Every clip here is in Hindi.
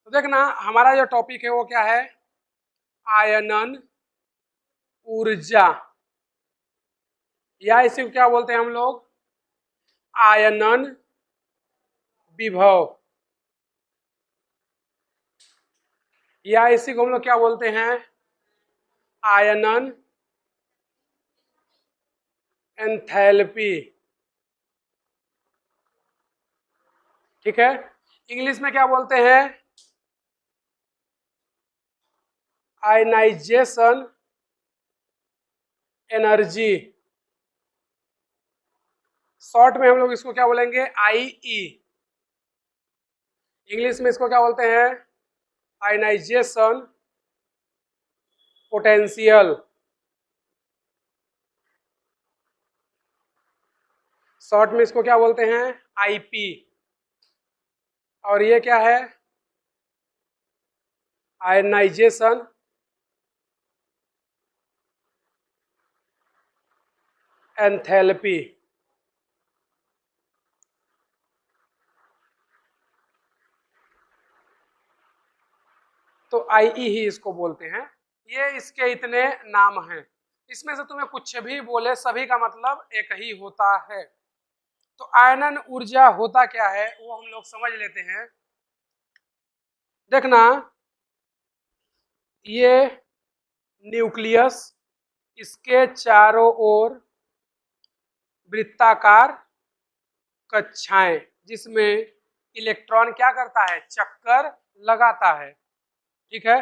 तो देखना हमारा जो टॉपिक है वो क्या है, आयनन ऊर्जा, या इसी को क्या बोलते हैं हम लोग, आयनन विभव, या इसी को हम लोग क्या बोलते हैं, आयनन एंथैल्पी। ठीक है, इंग्लिश में क्या बोलते हैं, आयनाइजेशन एनर्जी। शॉर्ट में हम लोग इसको क्या बोलेंगे, आईई। इंग्लिश में इसको क्या बोलते हैं, आयनाइजेशन पोटेंशियल। शॉर्ट में इसको क्या बोलते हैं, आईपी। और ये क्या है, आयनाइजेशन एंथैल्पी। तो आईई ही इसको बोलते हैं। ये इसके इतने नाम हैं, इसमें से तुम्हें कुछ भी बोले सभी का मतलब एक ही होता है। तो आयनन ऊर्जा होता क्या है वो हम लोग समझ लेते हैं। देखना, ये न्यूक्लियस, इसके चारों ओर वृत्ताकार कक्षाएं, जिसमें इलेक्ट्रॉन क्या करता है, चक्कर लगाता है। ठीक है,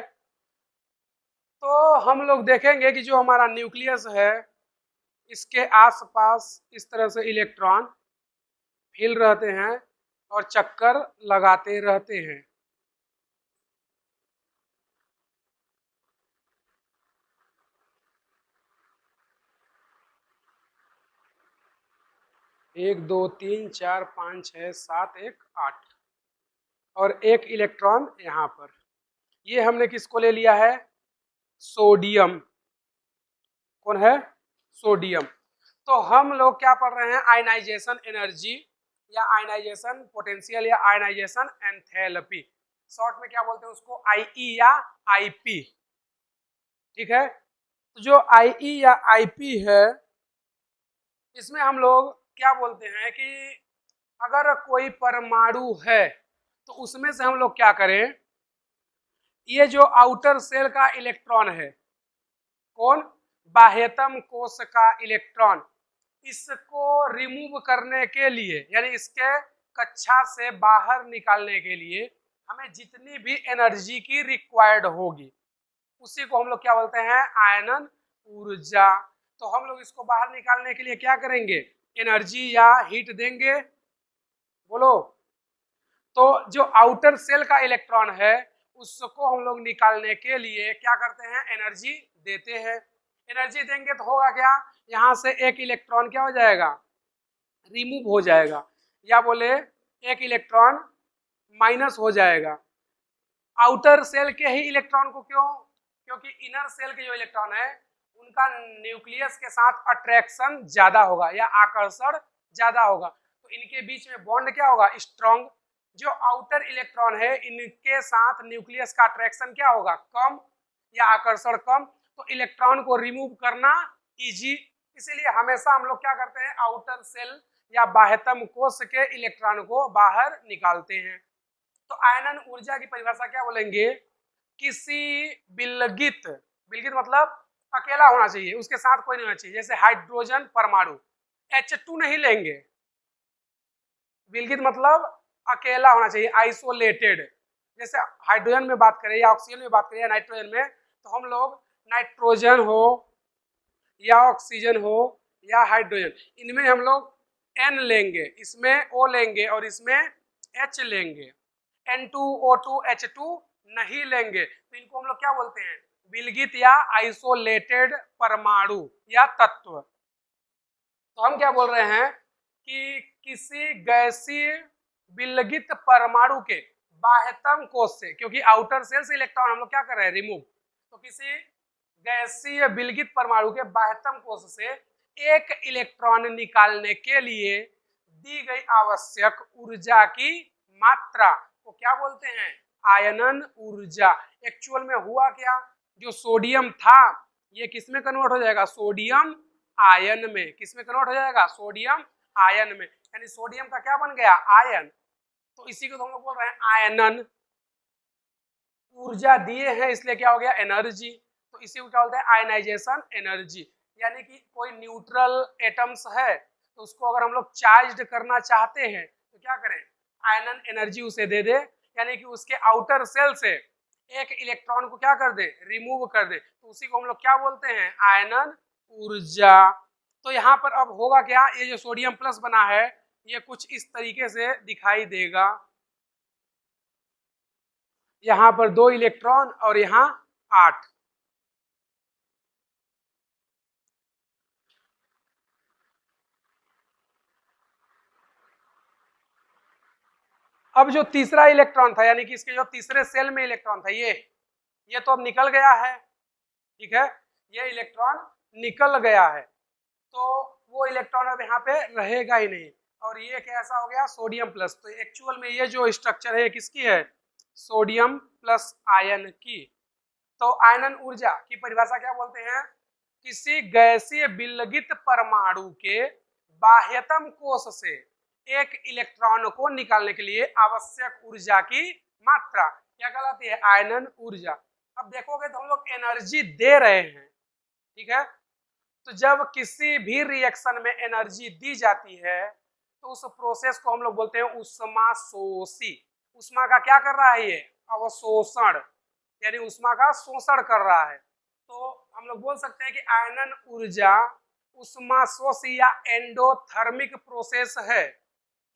तो हम लोग देखेंगे कि जो हमारा न्यूक्लियस है, इसके आसपास इस तरह से इलेक्ट्रॉन हिल रहते हैं और चक्कर लगाते रहते हैं। एक दो तीन चार पाँच छः सात, एक आठ, और एक इलेक्ट्रॉन यहाँ पर। ये हमने किसको ले लिया है, सोडियम। कौन है, सोडियम। तो हम लोग क्या पढ़ रहे हैं, आयनाइजेशन एनर्जी या आयनाइजेशन पोटेंशियल या आयनाइजेशन एंथैल्पी। शॉर्ट में क्या बोलते हैं उसको, आईई या आईपी। ठीक है, तो जो आईई या आईपी है, इसमें हम लोग क्या बोलते हैं कि अगर कोई परमाणु है तो उसमें से हम लोग क्या करें, ये जो आउटर सेल का इलेक्ट्रॉन है, कौन, बाह्यतम कोश का इलेक्ट्रॉन, इसको रिमूव करने के लिए यानी इसके कक्षा से बाहर निकालने के लिए हमें जितनी भी एनर्जी की रिक्वायर्ड होगी उसी को हम लोग क्या बोलते हैं, आयनन ऊर्जा। तो हम लोग इसको बाहर निकालने के लिए क्या करेंगे, एनर्जी या हीट देंगे। बोलो, तो जो आउटर सेल का इलेक्ट्रॉन है उसको हम लोग निकालने के लिए क्या करते हैं, एनर्जी देते हैं। एनर्जी देंगे तो होगा क्या, यहाँ से एक इलेक्ट्रॉन क्या हो जाएगा, रिमूव हो जाएगा, या बोले एक इलेक्ट्रॉन माइनस हो जाएगा। आउटर सेल के ही इलेक्ट्रॉन को, क्यों, क्योंकि इनर सेल के जो इलेक्ट्रॉन है उनका न्यूक्लियस के साथ अट्रैक्शन ज्यादा होगा या आकर्षण ज्यादा होगा, तो इनके बीच में बॉन्ड क्या होगा, स्ट्रॉन्ग। जो आउटर इलेक्ट्रॉन है इनके साथ न्यूक्लियस का अट्रैक्शन क्या होगा, कम या आकर्षण कम, तो इलेक्ट्रॉन को रिमूव करना इजी। इसीलिए हमेशा हम लोग क्या करते हैं, आउटर सेल या बाह्यतम कोश के इलेक्ट्रॉन को बाहर निकालते हैं। तो आयनन ऊर्जा की परिभाषा क्या बोलेंगे, किसी विलगित, विलगित मतलब अकेला होना चाहिए, उसके साथ कोई नहीं होना चाहिए। जैसे हाइड्रोजन परमाणु, H2 नहीं लेंगे, विलगित मतलब अकेला होना चाहिए, आइसोलेटेड। जैसे हाइड्रोजन में बात करें या ऑक्सीजन में बात करें या नाइट्रोजन में, तो हम लोग नाइट्रोजन हो या ऑक्सीजन हो या हाइड्रोजन, इनमें हम लोग N लेंगे, इसमें O लेंगे और इसमें H लेंगे। N2O2H2 नहीं लेंगे, तो इनको हम लोग क्या बोलते हैं, विलगित या आइसोलेटेड परमाणु या तत्व। तो हम क्या बोल रहे हैं कि किसी गैसीय विलगित परमाणु के बाह्यतम कोश से, क्योंकि आउटर सेल से इलेक्ट्रॉन हम लोग क्या कर रहे हैं, रिमूव, तो किसी गैसीय विलगित परमाणु के बाह्यतम कोश से एक इलेक्ट्रॉन निकालने के लिए दी गई आवश्यक ऊर्जा की मात्रा को क्या बोलते हैं, आयनन ऊर्जा। एक्चुअल में हुआ क्या, जो सोडियम था ये किस में कन्वर्ट हो जाएगा, सोडियम आयन में। किस में कन्वर्ट हो जाएगा, सोडियम आयन में, यानी सोडियम का क्या बन गया, आयन। तो इसी को तो हम लोग बोल रहे हैं आयनन। ऊर्जा दिए हैं इसलिए क्या हो गया, एनर्जी। तो इसी को क्या बोलते हैं, आयनाइजेशन एनर्जी। यानी कि कोई न्यूट्रल एटम्स है तो उसको अगर हम लोग चार्ज करना चाहते हैं तो क्या करें, आयनन एनर्जी उसे दे दे, यानी कि उसके आउटर सेल से एक इलेक्ट्रॉन को क्या कर दे, रिमूव कर दे। तो उसी को हम लोग क्या बोलते हैं, आयनन ऊर्जा। तो यहाँ पर अब होगा क्या, ये जो सोडियम प्लस बना है ये कुछ इस तरीके से दिखाई देगा। यहाँ पर 2 इलेक्ट्रॉन और यहाँ 8। अब जो तीसरा इलेक्ट्रॉन था, यानी कि इसके जो तीसरे सेल में इलेक्ट्रॉन था, ये तो अब निकल गया है, ठीक है, ये इलेक्ट्रॉन निकल गया है, तो वो इलेक्ट्रॉन अब यहाँ पे रहेगा ही नहीं। और ये कैसा हो गया, सोडियम प्लस। तो एक्चुअल में ये जो स्ट्रक्चर है किसकी है, सोडियम प्लस आयन की। तो आयनन ऊर्जा की परिभाषा क्या बोलते हैं, किसी गैसीय विलगित परमाणु के बाह्यतम कोश से एक इलेक्ट्रॉन को निकालने के लिए आवश्यक ऊर्जा की मात्रा क्या कहलाती है, आयनन ऊर्जा। अब देखोगे तो हम लोग एनर्जी दे रहे हैं, ठीक है। तो जब किसी भी रिएक्शन में एनर्जी दी जाती है तो उस प्रोसेस को हम लोग बोलते हैं उष्माशोषी। उष्मा का क्या कर रहा है, ये अवशोषण, यानी उष्मा का शोषण कर रहा है। तो हम लोग बोल सकते हैं कि आयनन ऊर्जा उष्माशोषी या एंडोथर्मिक प्रोसेस है,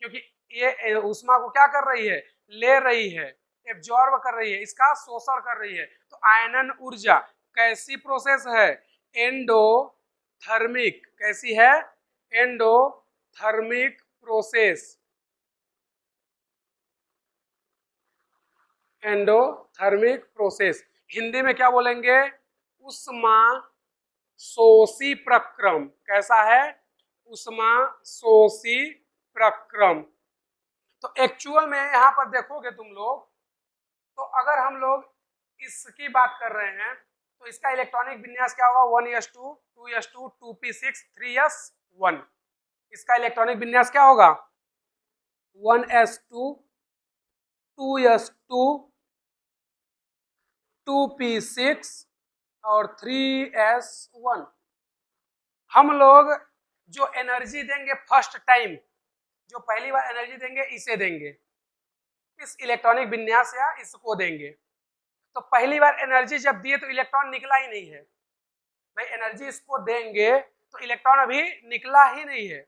क्योंकि ये उष्मा को क्या कर रही है, ले रही है, एब्जॉर्ब कर रही है, इसका शोषण कर रही है। तो आयनन ऊर्जा कैसी प्रोसेस है, एंडोथर्मिक। कैसी है, endothermic process. Endothermic process Hindi में क्या बोलेंगे, उष्मा शोषी प्रक्रम। कैसा है, उष्मा शोषी प्रक्रम। तो एक्चुअल में यहाँ पर देखोगे तुम लोग, तो अगर हम लोग इसकी बात कर रहे हैं तो इसका इलेक्ट्रॉनिक विन्यास क्या होगा, 1s2 2s2 2p6 3s1। इसका इलेक्ट्रॉनिक विन्यास क्या होगा, 1s2 2s2 2p6 और 3s1। हम लोग जो एनर्जी देंगे फर्स्ट टाइम, जो पहली बार एनर्जी देंगे इसे देंगे, इस इलेक्ट्रॉनिक विन्यास या इसको देंगे। तो पहली बार एनर्जी जब दिए तो इलेक्ट्रॉन निकला ही नहीं है, भाई एनर्जी इसको देंगे तो इलेक्ट्रॉन अभी निकला ही नहीं है।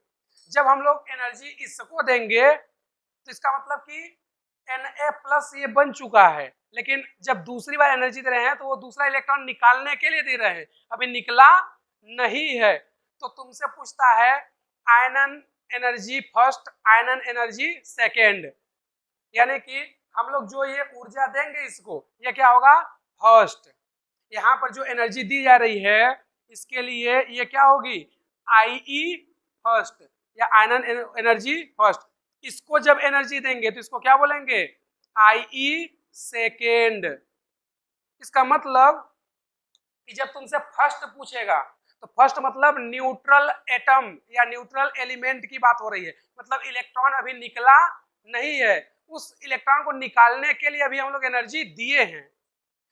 जब हम लोग एनर्जी इसको देंगे तो इसका मतलब कि Na+ ये बन चुका है, लेकिन जब दूसरी बार एनर्जी दे रहे हैं तो वो दूसरा इलेक्ट्रॉन निकालने के लिए दे रहे हैं, अभी निकला नहीं है। तो तुमसे पूछता है आयनन एनर्जी फर्स्ट, आयनन एनर्जी सेकेंड, यानी कि हम लोग जो ये ऊर्जा देंगे इसको, ये क्या होगा, फर्स्ट। यहाँ पर जो एनर्जी दी जा रही है इसके लिए ये क्या होगी, Ie फर्स्ट या आयनन एनर्जी फर्स्ट। इसको जब एनर्जी देंगे तो इसको क्या बोलेंगे, Ie सेकेंड। इसका मतलब कि जब तुमसे फर्स्ट पूछेगा तो फर्स्ट मतलब न्यूट्रल एटम या न्यूट्रल एलिमेंट की बात हो रही है, मतलब इलेक्ट्रॉन अभी निकला नहीं है, उस इलेक्ट्रॉन को निकालने के लिए अभी हम लोग एनर्जी दिए हैं।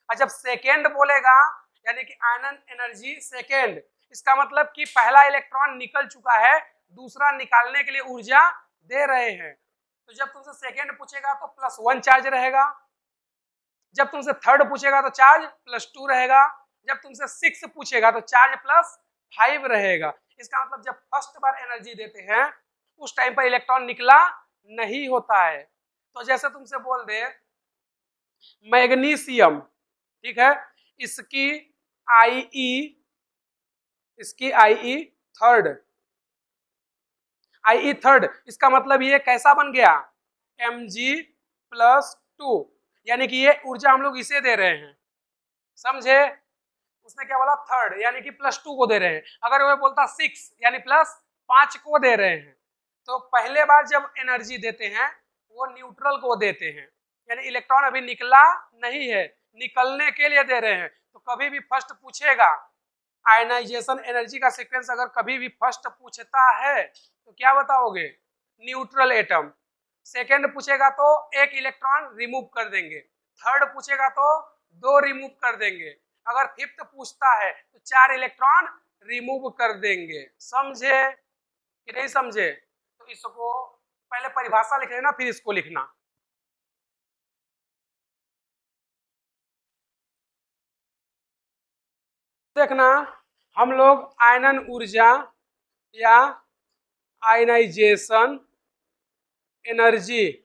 और जब सेकेंड बोलेगा यानी कि आयनन एनर्जी सेकेंड, इसका मतलब कि पहला इलेक्ट्रॉन निकल चुका है, दूसरा निकालने के लिए ऊर्जा दे रहे हैं। तो जब तुमसे सेकेंड पूछेगा तो +1 चार्ज रहेगा, जब तुमसे थर्ड पूछेगा तो चार्ज +2 रहेगा, जब तुमसे 6 पूछेगा तो चार्ज +5 रहेगा। इसका मतलब जब फर्स्ट बार एनर्जी देते हैं उस टाइम पर इलेक्ट्रॉन निकला नहीं होता है। तो जैसे तुमसे बोल दे मैग्नीशियम, ठीक है, इसकी Ie थर्ड, इसका मतलब ये कैसा बन गया, Mg+2, यानी कि ये ऊर्जा हम लोग इसे दे रहे हैं, समझे। उसने क्या बोला, थर्ड, यानी कि +2 को दे रहे हैं। अगर वो बोलता 6 यानी +5 को दे रहे हैं। तो पहले बार जब एनर्जी देते हैं वो न्यूट्रल को देते हैं, यानी इलेक्ट्रॉन अभी निकला नहीं है, निकलने के लिए दे रहे हैं। तो कभी भी फर्स्ट पूछेगा, आयनाइजेशन एनर्जी का सीक्वेंस अगर कभी भी फर्स्ट पूछता है तो क्या बताओगे? Neutral atom. सेकेंड पूछेगा तो एक इलेक्ट्रॉन रिमूव कर देंगे, थर्ड पूछेगा तो 2 रिमूव कर देंगे, अगर फिफ्थ पूछता है तो 4 इलेक्ट्रॉन रिमूव कर देंगे। समझे कि नहीं समझे? तो इसको पहले परिभाषा लिख लेना, फिर इसको लिखना। देखना, हम लोग आयनन ऊर्जा या आयनाइजेशन एनर्जी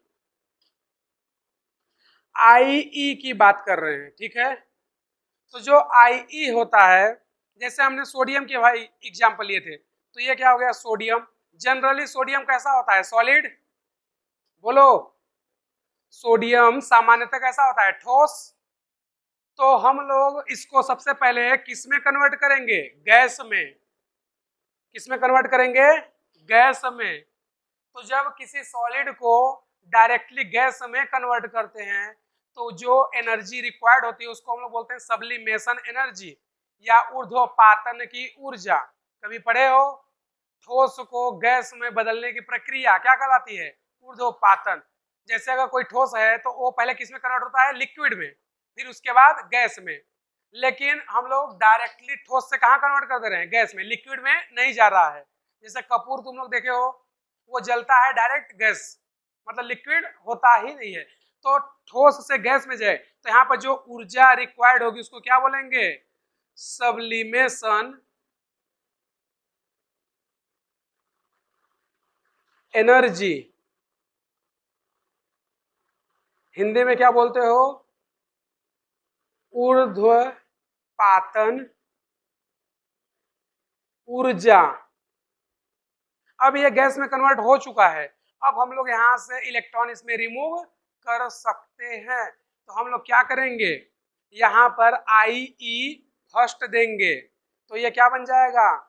आईई की बात कर रहे हैं, ठीक है। तो जो आईई होता है, जैसे हमने सोडियम के भाई एग्जाम्पल लिए थे, तो ये क्या हो गया? सोडियम। जनरली सोडियम कैसा होता है? सॉलिड। बोलो, सोडियम सामान्यतः कैसा होता है? ठोस। तो हम लोग इसको सबसे पहले किस में कन्वर्ट करेंगे? गैस में। किस में कन्वर्ट करेंगे? गैस में। तो जब किसी सॉलिड को डायरेक्टली गैस में कन्वर्ट करते हैं तो जो एनर्जी रिक्वायर्ड होती है उसको हम लोग बोलते हैं सब्लिमेशन एनर्जी या ऊर्ध्वपातन की ऊर्जा। कभी पढ़े हो? ठोस को गैस में बदलने की प्रक्रिया क्या कहलाती है? ऊर्ध्वपातन। जैसे अगर कोई ठोस है तो वो पहले किस में कन्वर्ट होता है? लिक्विड में, फिर उसके बाद गैस में। लेकिन हम लोग डायरेक्टली ठोस से कहाँ कन्वर्ट कर दे रहे हैं? गैस में। लिक्विड में नहीं जा रहा है। जैसे कपूर तुम लोग देखे हो, वो जलता है डायरेक्ट गैस, मतलब लिक्विड होता ही नहीं है। तो ठोस से गैस में जाए तो यहाँ पर जो ऊर्जा रिक्वायर्ड होगी उसको क्या बोलेंगे? Sublimation energy. हिंदी में क्या बोलते हो? ऊर्ध्वपातन ऊर्जा। अब ये गैस में कन्वर्ट हो चुका है, अब हम लोग यहाँ से इलेक्ट्रॉन इसमें रिमूव कर सकते हैं। तो हम लोग क्या करेंगे? यहाँ पर आई फर्स्ट देंगे, तो ये क्या बन जाएगा?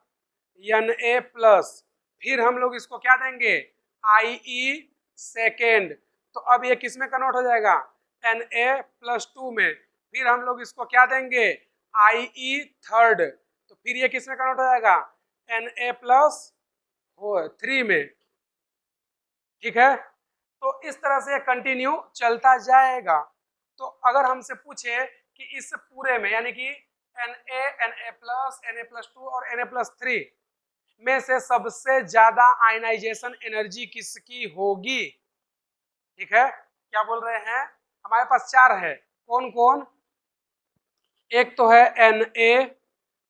Na plus. फिर हम लोग इसको क्या देंगे? आई सेकेंड। तो अब ये किस में कन्वर्ट हो जाएगा? Na+2 में। फिर हम लोग इसको क्या देंगे? आई थर्ड। तो फिर ये किस में कन्वर्ट हो जाएगा? Na+3 में। ठीक है, तो इस तरह से कंटिन्यू चलता जाएगा। तो अगर हमसे पूछे कि इस पूरे में यानी कि Na+2 और Na+3 में से सबसे ज्यादा आयनाइजेशन एनर्जी किसकी होगी? ठीक है, क्या बोल रहे हैं? हमारे पास 4 है। कौन कौन? एक तो है Na,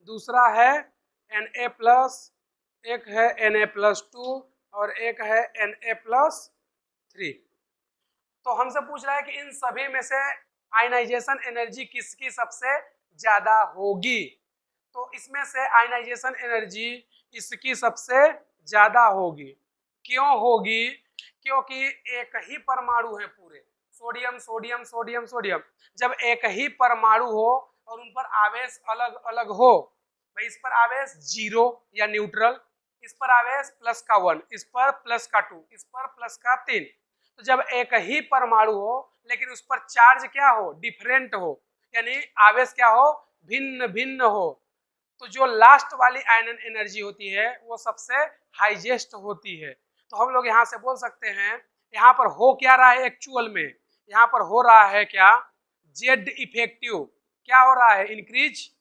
दूसरा है Na+, एक है Na+2 और एक है Na+3। तो हमसे पूछ रहा है कि इन सभी में से आयनाइजेशन एनर्जी किसकी सबसे ज्यादा होगी? तो इसमें से आयनाइजेशन एनर्जी इसकी सबसे ज्यादा होगी। क्यों होगी? क्योंकि एक ही परमाणु है पूरे, सोडियम सोडियम सोडियम सोडियम। जब एक ही परमाणु हो और उन पर आवेश अलग अलग हो, भाई इस पर आवेश 0 या न्यूट्रल, इस पर आवेश +1, इस पर +2, इस पर +3। तो जब एक ही परमाणु हो लेकिन उस पर चार्ज क्या हो? डिफरेंट हो, यानी आवेश क्या हो? भिन्न भिन्न हो, तो जो लास्ट वाली आयनन एनर्जी होती है वो सबसे हाईएस्ट होती है। तो हम लोग यहाँ से बोल सकते हैं, यहाँ पर हो क्या रहा है एक्चुअल में? यहाँ पर हो रहा है क्या? Z effective. क्या हो रहा है? इंक्रीज।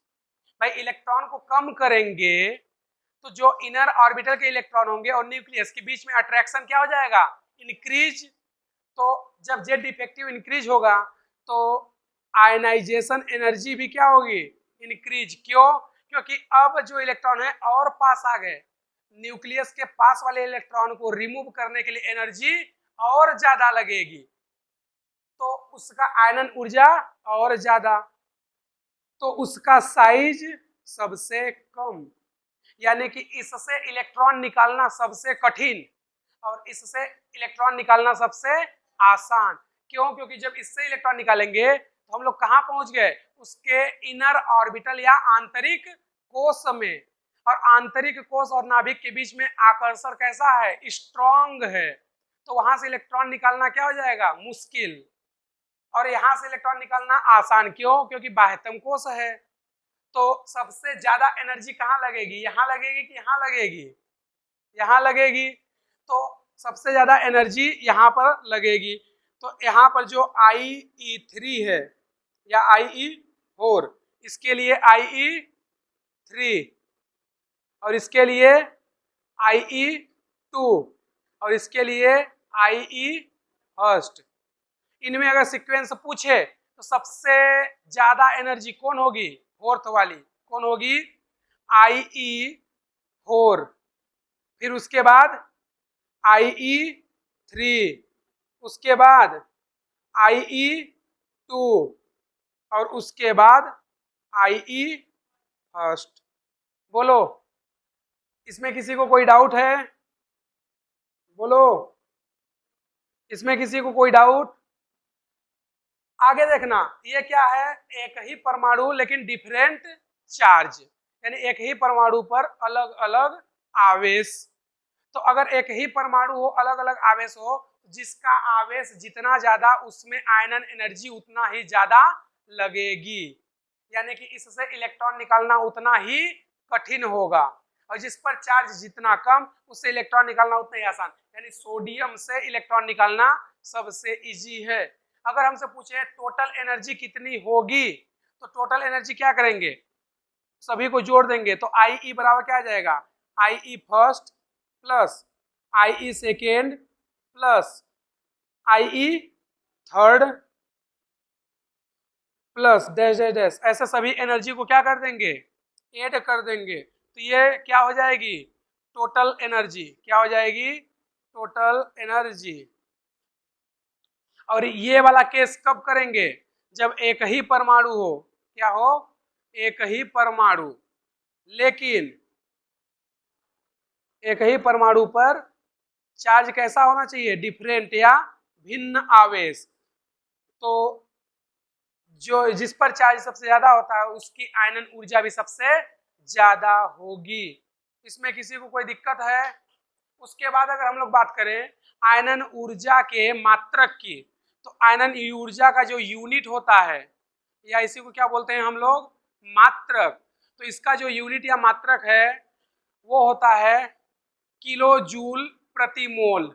भाई इलेक्ट्रॉन को कम करेंगे तो जो इनर ऑर्बिटल के इलेक्ट्रॉन होंगे और न्यूक्लियस के बीच में अट्रैक्शन क्या हो जाएगा? इंक्रीज। तो जब जेड इफेक्टिव इंक्रीज होगा तो आयनाइजेशन एनर्जी भी क्या होगी? इंक्रीज। क्यों? क्योंकि अब जो इलेक्ट्रॉन है और पास आ गए, न्यूक्लियस के पास वाले इलेक्ट्रॉन को रिमूव करने के लिए एनर्जी और ज्यादा लगेगी, तो उसका आयनन ऊर्जा और ज्यादा, तो उसका साइज सबसे कम। यानी कि इससे इलेक्ट्रॉन निकालना सबसे कठिन और इससे इलेक्ट्रॉन निकालना सबसे आसान। क्यों? क्योंकि जब इससे इलेक्ट्रॉन निकालेंगे तो हम लोग कहाँ पहुंच गए? उसके इनर ऑर्बिटल या आंतरिक कोश में, और आंतरिक कोश और नाभिक के बीच में आकर्षण कैसा है? स्ट्रॉन्ग है, तो वहां से इलेक्ट्रॉन निकालना क्या हो जाएगा? मुश्किल। और यहाँ से इलेक्ट्रॉन निकालना आसान, क्यों? क्योंकि बाह्यतम कोश है। तो सबसे ज्यादा एनर्जी कहाँ लगेगी? यहाँ लगेगी कि यहाँ लगेगी? यहाँ लगेगी। तो सबसे ज्यादा एनर्जी यहाँ पर लगेगी। तो यहाँ पर जो IE3 है या IE4, इसके लिए IE3 और इसके लिए IE2 और इसके लिए IE1। इनमें अगर सीक्वेंस पूछे तो सबसे ज्यादा एनर्जी कौन होगी? फोर्थ वाली। कौन होगी? IE4, फिर उसके बाद IE3, उसके बाद IE2 और उसके बाद IE1। बोलो, इसमें किसी को कोई डाउट है? बोलो, इसमें किसी को कोई डाउट? आगे देखना, ये क्या है? एक ही परमाणु लेकिन डिफरेंट चार्ज, यानी एक ही परमाणु पर अलग अलग आवेश। तो अगर एक ही परमाणु हो, अलग अलग आवेश हो, जिसका आवेश जितना ज्यादा उसमें आयनन एनर्जी उतना ही ज्यादा लगेगी, यानी कि इससे इलेक्ट्रॉन निकालना उतना ही कठिन होगा। और जिस पर चार्ज जितना कम, उससे इलेक्ट्रॉन निकालना उतना ही आसान। यानी सोडियम से इलेक्ट्रॉन निकालना सबसे इजी है। अगर हमसे पूछे टोटल एनर्जी कितनी होगी, तो टोटल एनर्जी क्या करेंगे? सभी को जोड़ देंगे। तो IE बराबर क्या आ जाएगा? IE first plus IE second plus IE third plus dash dash dash, ऐसे सभी एनर्जी को क्या कर देंगे? ऐड कर देंगे। तो ये क्या हो जाएगी? Total energy. क्या हो जाएगी? Total energy. और ये वाला केस कब करेंगे? जब एक ही परमाणु हो। क्या हो? एक ही परमाणु, लेकिन एक ही परमाणु पर चार्ज कैसा होना चाहिए? डिफरेंट या भिन्न आवेश। तो जो जिस पर चार्ज सबसे ज्यादा होता है उसकी आयनन ऊर्जा भी सबसे ज्यादा होगी। इसमें किसी को कोई दिक्कत है? उसके बाद अगर हम लोग बात करें आयनन ऊर्जा के मात्रक की, तो आयनन ऊर्जा का जो यूनिट होता है, या इसी को क्या बोलते हैं हम लोग? मात्रक। तो इसका जो यूनिट या मात्रक है वो होता है किलो जूल प्रति मोल।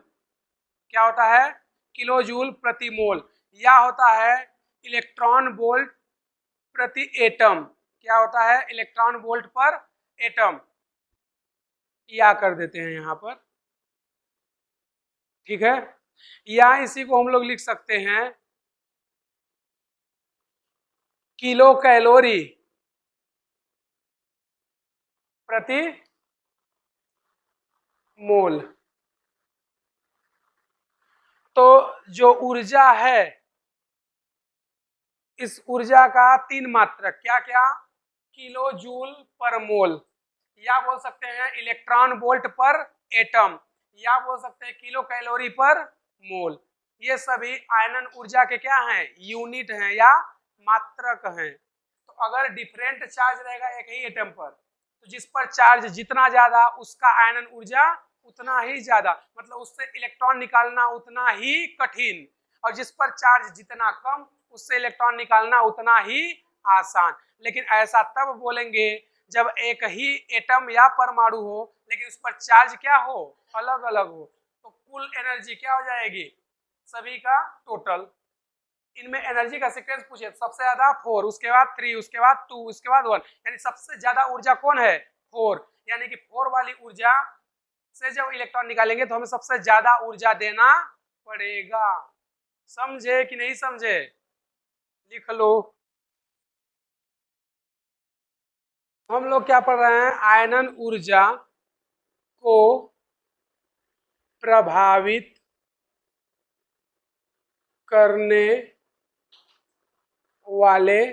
क्या होता है? किलो जूल प्रति मोल। या होता है इलेक्ट्रॉन वोल्ट प्रति एटम। क्या होता है? इलेक्ट्रॉन वोल्ट पर एटम। या कर देते हैं यहाँ पर, ठीक है। या इसी को हम लोग लिख सकते हैं किलो कैलोरी प्रति मोल। तो जो ऊर्जा है, इस ऊर्जा का 3 मात्रक, क्या क्या? किलो जूल पर मोल, या बोल सकते हैं इलेक्ट्रॉन वोल्ट पर एटम, या बोल सकते हैं किलो कैलोरी पर मोल। ये सभी आयनन ऊर्जा के क्या हैं? यूनिट हैं या मात्रक हैं। तो अगर डिफरेंट चार्ज रहेगा एक ही एटम पर, तो जिस पर चार्ज जितना ज्यादा उसका आयनन ऊर्जा उतना ही ज्यादा, मतलब उससे इलेक्ट्रॉन निकालना उतना ही कठिन। और जिस पर चार्ज जितना कम, उससे इलेक्ट्रॉन निकालना उतना ही आसान। लेकिन ऐसा तब बोलेंगे जब एक ही एटम या परमाणु हो लेकिन उस पर चार्ज क्या हो? अलग अलग हो। तो कुल एनर्जी क्या हो जाएगी? सभी का टोटल। इनमें एनर्जी का सीक्वेंस पूछे, सबसे ज्यादा 4, उसके बाद 3, उसके बाद 2, उसके बाद 1, यानी सबसे ज्यादा ऊर्जा कौन है? 4। यानी कि 4 वाली ऊर्जा से जब इलेक्ट्रॉन निकालेंगे तो हमें सबसे ज्यादा ऊर्जा देना पड़ेगा। समझे कि नहीं समझे? लिख लो। हम लोग क्या पढ़ रहे हैं? आयनन ऊर्जा को प्रभावित करने वाले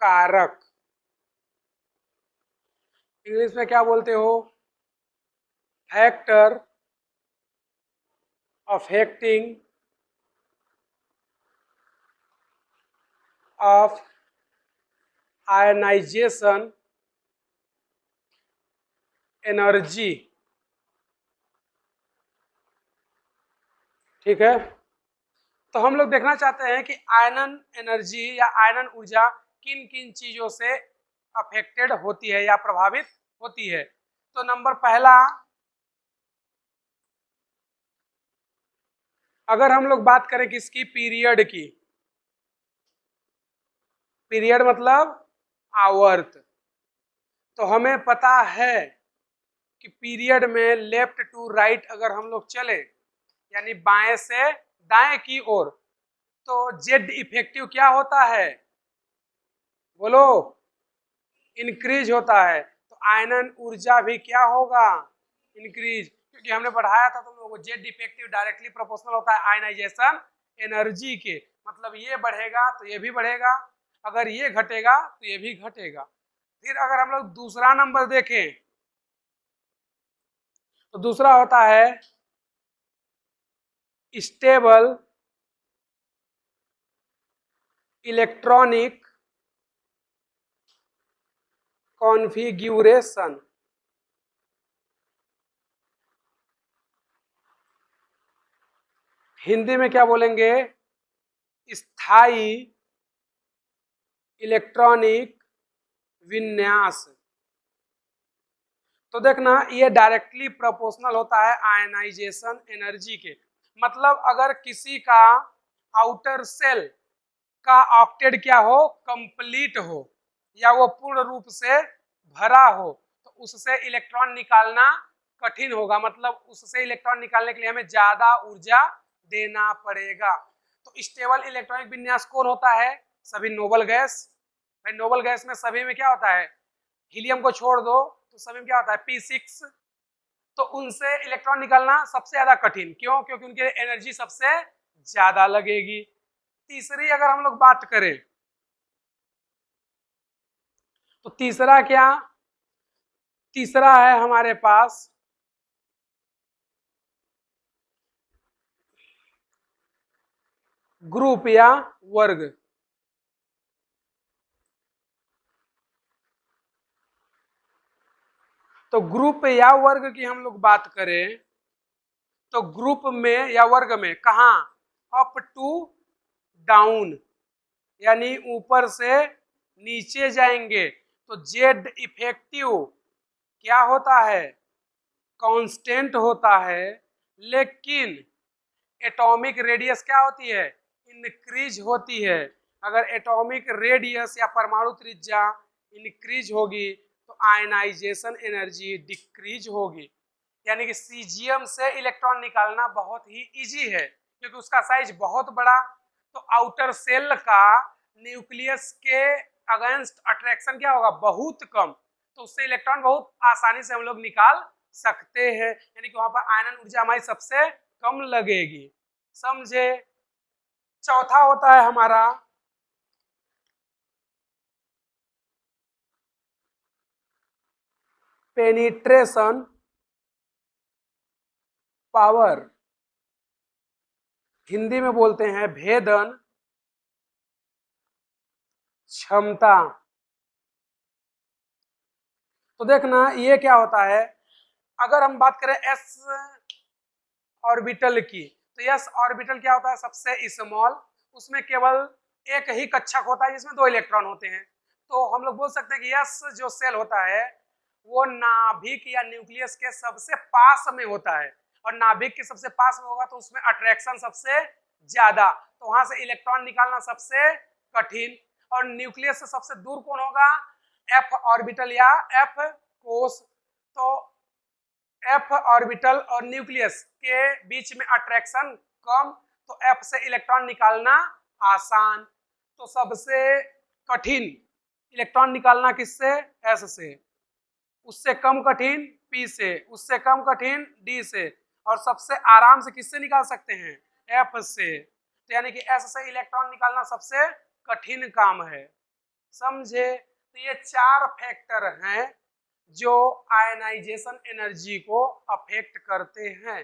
कारक, इंग्लिश में क्या बोलते हो? Factor affecting of ionization energy. ठीक है। तो हम लोग देखना चाहते हैं कि आयनन एनर्जी या आयनन ऊर्जा किन किन चीजों से अफेक्टेड होती है या प्रभावित होती है। तो नंबर पहला, अगर हम लोग बात करें किसकी, पीरियड की, पीरियड मतलब आवर्त, तो हमें पता है कि पीरियड में लेफ्ट टू राइट अगर हम लोग चले यानी बाएं से दाएं की ओर, तो जेड इफेक्टिव क्या होता है, बोलो, इंक्रीज होता है। तो आयनन ऊर्जा भी क्या होगा, इंक्रीज, क्योंकि हमने पढ़ाया था तुम लोगों को जेड इफेक्टिव डायरेक्टली प्रोपोर्शनल होता है आयनाइजेशन एनर्जी के, मतलब ये बढ़ेगा तो ये भी बढ़ेगा, अगर ये घटेगा तो ये भी घटेगा। फिर अगर हम लोग दूसरा नंबर देखें तो दूसरा होता है स्टेबल इलेक्ट्रॉनिक कॉन्फ़िगरेशन। हिंदी में क्या बोलेंगे, स्थायी इलेक्ट्रॉनिक विन्यास। तो देखना ये डायरेक्टली प्रोपोर्शनल होता है आयनाइजेशन एनर्जी के, मतलब अगर किसी का आउटर सेल का ऑक्टेट क्या हो, कंप्लीट हो, या वो पूर्ण रूप से भरा हो, तो उससे इलेक्ट्रॉन निकालना कठिन होगा, मतलब उससे इलेक्ट्रॉन निकालने के लिए हमें ज्यादा ऊर्जा देना पड़ेगा। तो स्टेबल इलेक्ट्रॉनिक विन्यास कौन होता है, सभी नोबल गैस। भाई नोबल गैस में सभी में क्या होता है, हीलियम को छोड़ दो तो सभी में क्या होता है, P6। तो उनसे इलेक्ट्रॉन निकालना सबसे ज्यादा कठिन, क्यों, क्योंकि उनकी एनर्जी सबसे ज्यादा लगेगी। तीसरी अगर हम लोग बात करें तो तीसरा क्या, तीसरा है हमारे पास ग्रुप या वर्ग। तो ग्रुप या वर्ग की हम लोग बात करें तो ग्रुप में या वर्ग में कहा, अप टू डाउन, यानी ऊपर से नीचे जाएंगे तो जेड इफेक्टिव क्या होता है, कांस्टेंट होता है, लेकिन एटॉमिक रेडियस क्या होती है, इंक्रीज होती है। अगर एटॉमिक रेडियस या परमाणु त्रिज्या इंक्रीज होगी तो आयनाइजेशन एनर्जी डिक्रीज होगी, यानी कि सीजियम से इलेक्ट्रॉन निकालना बहुत ही इजी है क्योंकि उसका साइज बहुत बड़ा। तो आउटर सेल का न्यूक्लियस के अगेंस्ट अट्रैक्शन क्या होगा, बहुत कम, तो उससे इलेक्ट्रॉन बहुत आसानी से हम लोग निकाल सकते हैं, यानी कि वहां पर आयनन ऊर्जा हमारी सबसे कम लगेगी, समझे। चौथा होता है हमारा पेनिट्रेशन पावर, हिंदी में बोलते हैं भेदन क्षमता। तो देखना ये क्या होता है, अगर हम बात करें एस ऑर्बिटल की, तो एस ऑर्बिटल क्या होता है, सबसे स्मॉल, उसमें केवल एक ही कक्षक होता है जिसमें 2 इलेक्ट्रॉन होते हैं। तो हम लोग बोल सकते हैं कि एस जो सेल होता है वो नाभिक या न्यूक्लियस के सबसे पास में होता है, और नाभिक के सबसे पास में होगा तो उसमें अट्रैक्शन सबसे ज्यादा, तो वहां से इलेक्ट्रॉन निकालना सबसे कठिन। और न्यूक्लियस से सबसे दूर कौन होगा, एफ ऑर्बिटल या एफ कोस। तो एफ ऑर्बिटल और न्यूक्लियस के बीच में अट्रैक्शन कम, तो एफ से इलेक्ट्रॉन निकालना आसान। तो सबसे कठिन इलेक्ट्रॉन निकालना किससे, एस से, उससे कम कठिन पी से, उससे कम कठिन डी से, और सबसे आराम से किससे निकाल सकते हैं, एफ से। तो यानी कि एस से इलेक्ट्रॉन निकालना सबसे कठिन काम है, समझे। तो ये 4 फैक्टर हैं जो आयनाइजेशन एनर्जी को अफेक्ट करते हैं।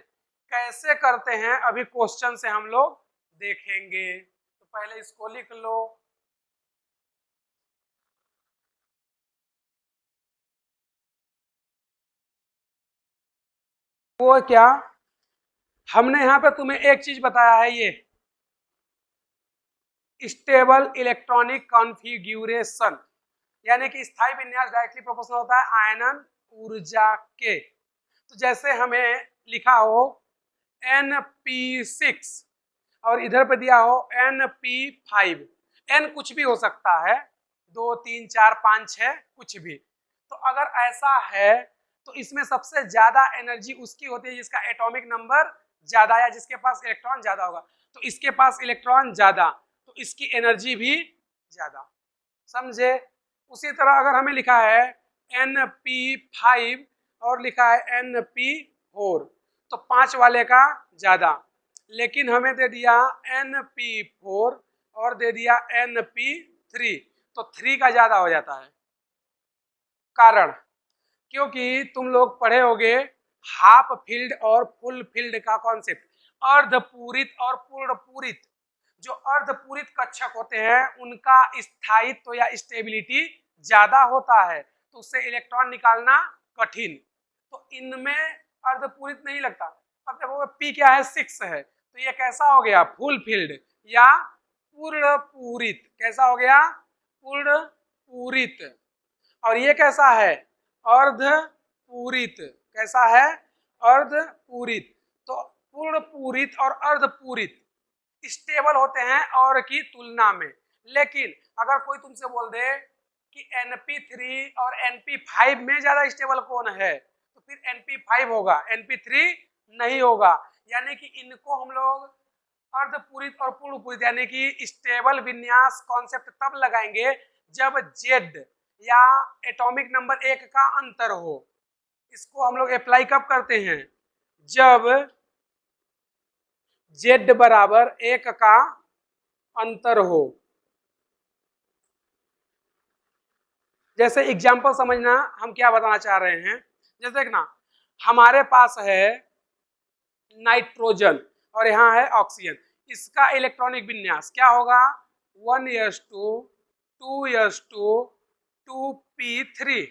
कैसे करते हैं अभी क्वेश्चन से हम लोग देखेंगे, तो पहले इसको लिख लो। वो क्या, हमने यहाँ पे तुम्हें एक चीज बताया है, ये स्टेबल इलेक्ट्रॉनिक कॉन्फ़िगरेशन, यानी कि स्थायी विन्यास डायरेक्टली प्रोपोर्शनल होता है आयनन ऊर्जा के। तो जैसे हमें लिखा हो Np6 और इधर पे दिया हो Np5, N कुछ भी हो सकता है, 2 3 4 5 6 कुछ भी। तो अगर ऐसा है तो इसमें सबसे ज्यादा एनर्जी उसकी होती है जिसका एटॉमिक नंबर ज्यादा या जिसके पास इलेक्ट्रॉन ज्यादा होगा। तो इसके पास इलेक्ट्रॉन ज्यादा, तो इसकी एनर्जी भी ज्यादा, समझे। उसी तरह अगर हमें लिखा है Np5 और लिखा है Np4, तो 5 वाले का ज्यादा, लेकिन हमें दे दिया Np4 और दे दिया Np3, तो 3 का ज्यादा हो जाता है। कारण, क्योंकि तुम लोग पढ़े होगे हाफ फील्ड और फुल फील्ड का कॉन्सेप्ट, अर्धपूरित और पूर्ण पूरित। जो अर्धपूरित कक्षक होते हैं उनका स्थायित्व या स्टेबिलिटी ज्यादा होता है, तो उससे इलेक्ट्रॉन निकालना कठिन। तो इनमें अर्धपूरित नहीं लगता। अब देखो पी क्या है, 6 है, तो ये कैसा हो गया, फुल फील्ड या पूर्ण पूरित। कैसा हो गया, पूर्ण पूरित। और ये कैसा है, अर्ध पूरित। कैसा है, अर्ध पूरित। तो पूर्ण पूरित और अर्ध पूरित स्टेबल होते हैं और की तुलना में। लेकिन अगर कोई तुमसे बोल दे कि Np3 और Np5 में ज्यादा स्टेबल कौन है, तो फिर Np5 होगा, Np3 नहीं होगा। यानी कि इनको हम लोग अर्धपूरित और पूर्ण पूरित यानी कि स्टेबल विन्यास कॉन्सेप्ट तब लगाएंगे जब जेड या एटॉमिक नंबर 1 का अंतर हो। इसको हम लोग अप्लाई कब करते हैं, जब जेड बराबर 1 का अंतर हो। जैसे एग्जाम्पल समझना हम क्या बताना चाह रहे हैं। जैसे देखना, हमारे पास है नाइट्रोजन और यहाँ है ऑक्सीजन, इसका इलेक्ट्रॉनिक विन्यास क्या होगा, 1s2 2s2 2p3,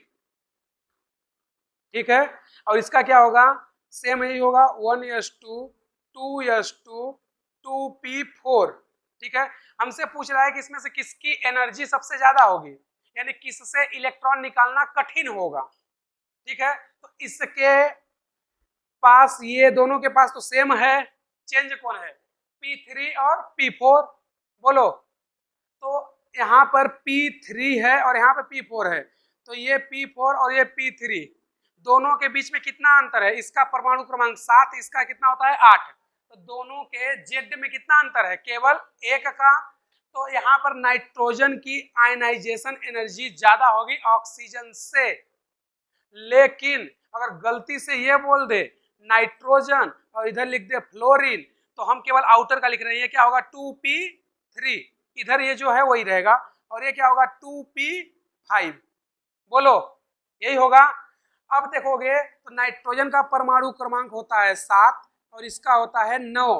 ठीक है। और इसका क्या होगा, सेम यही होगा, 1s2 2s2 2p4, ठीक है। हमसे पूछ रहा है कि इसमें से किसकी एनर्जी सबसे ज्यादा होगी, यानी किससे इलेक्ट्रॉन निकालना कठिन होगा, ठीक है। तो इसके पास, ये दोनों के पास तो सेम है, चेंज कौन है, P3 और P4, बोलो। तो यहाँ पर P3 है और यहाँ पर P4 है, तो ये P4 और ये P3 दोनों के बीच में कितना अंतर है, इसका परमाणु क्रमांक 7, इसका कितना होता है 8, तो दोनों के जेड में कितना अंतर है, केवल 1 का। तो यहाँ पर नाइट्रोजन की आयनाइजेशन एनर्जी ज्यादा होगी ऑक्सीजन से। लेकिन अगर गलती से ये बोल दे नाइट्रोजन और इधर लिख दे फ्लोरीन, तो हम केवल आउटर का लिख रहे हैं, ये क्या होगा 2p3, इधर ये जो है वही रहेगा, और ये क्या होगा 2p5, बोलो यही होगा। अब देखोगे तो नाइट्रोजन का परमाणु क्रमांक होता है 7 और इसका होता है 9,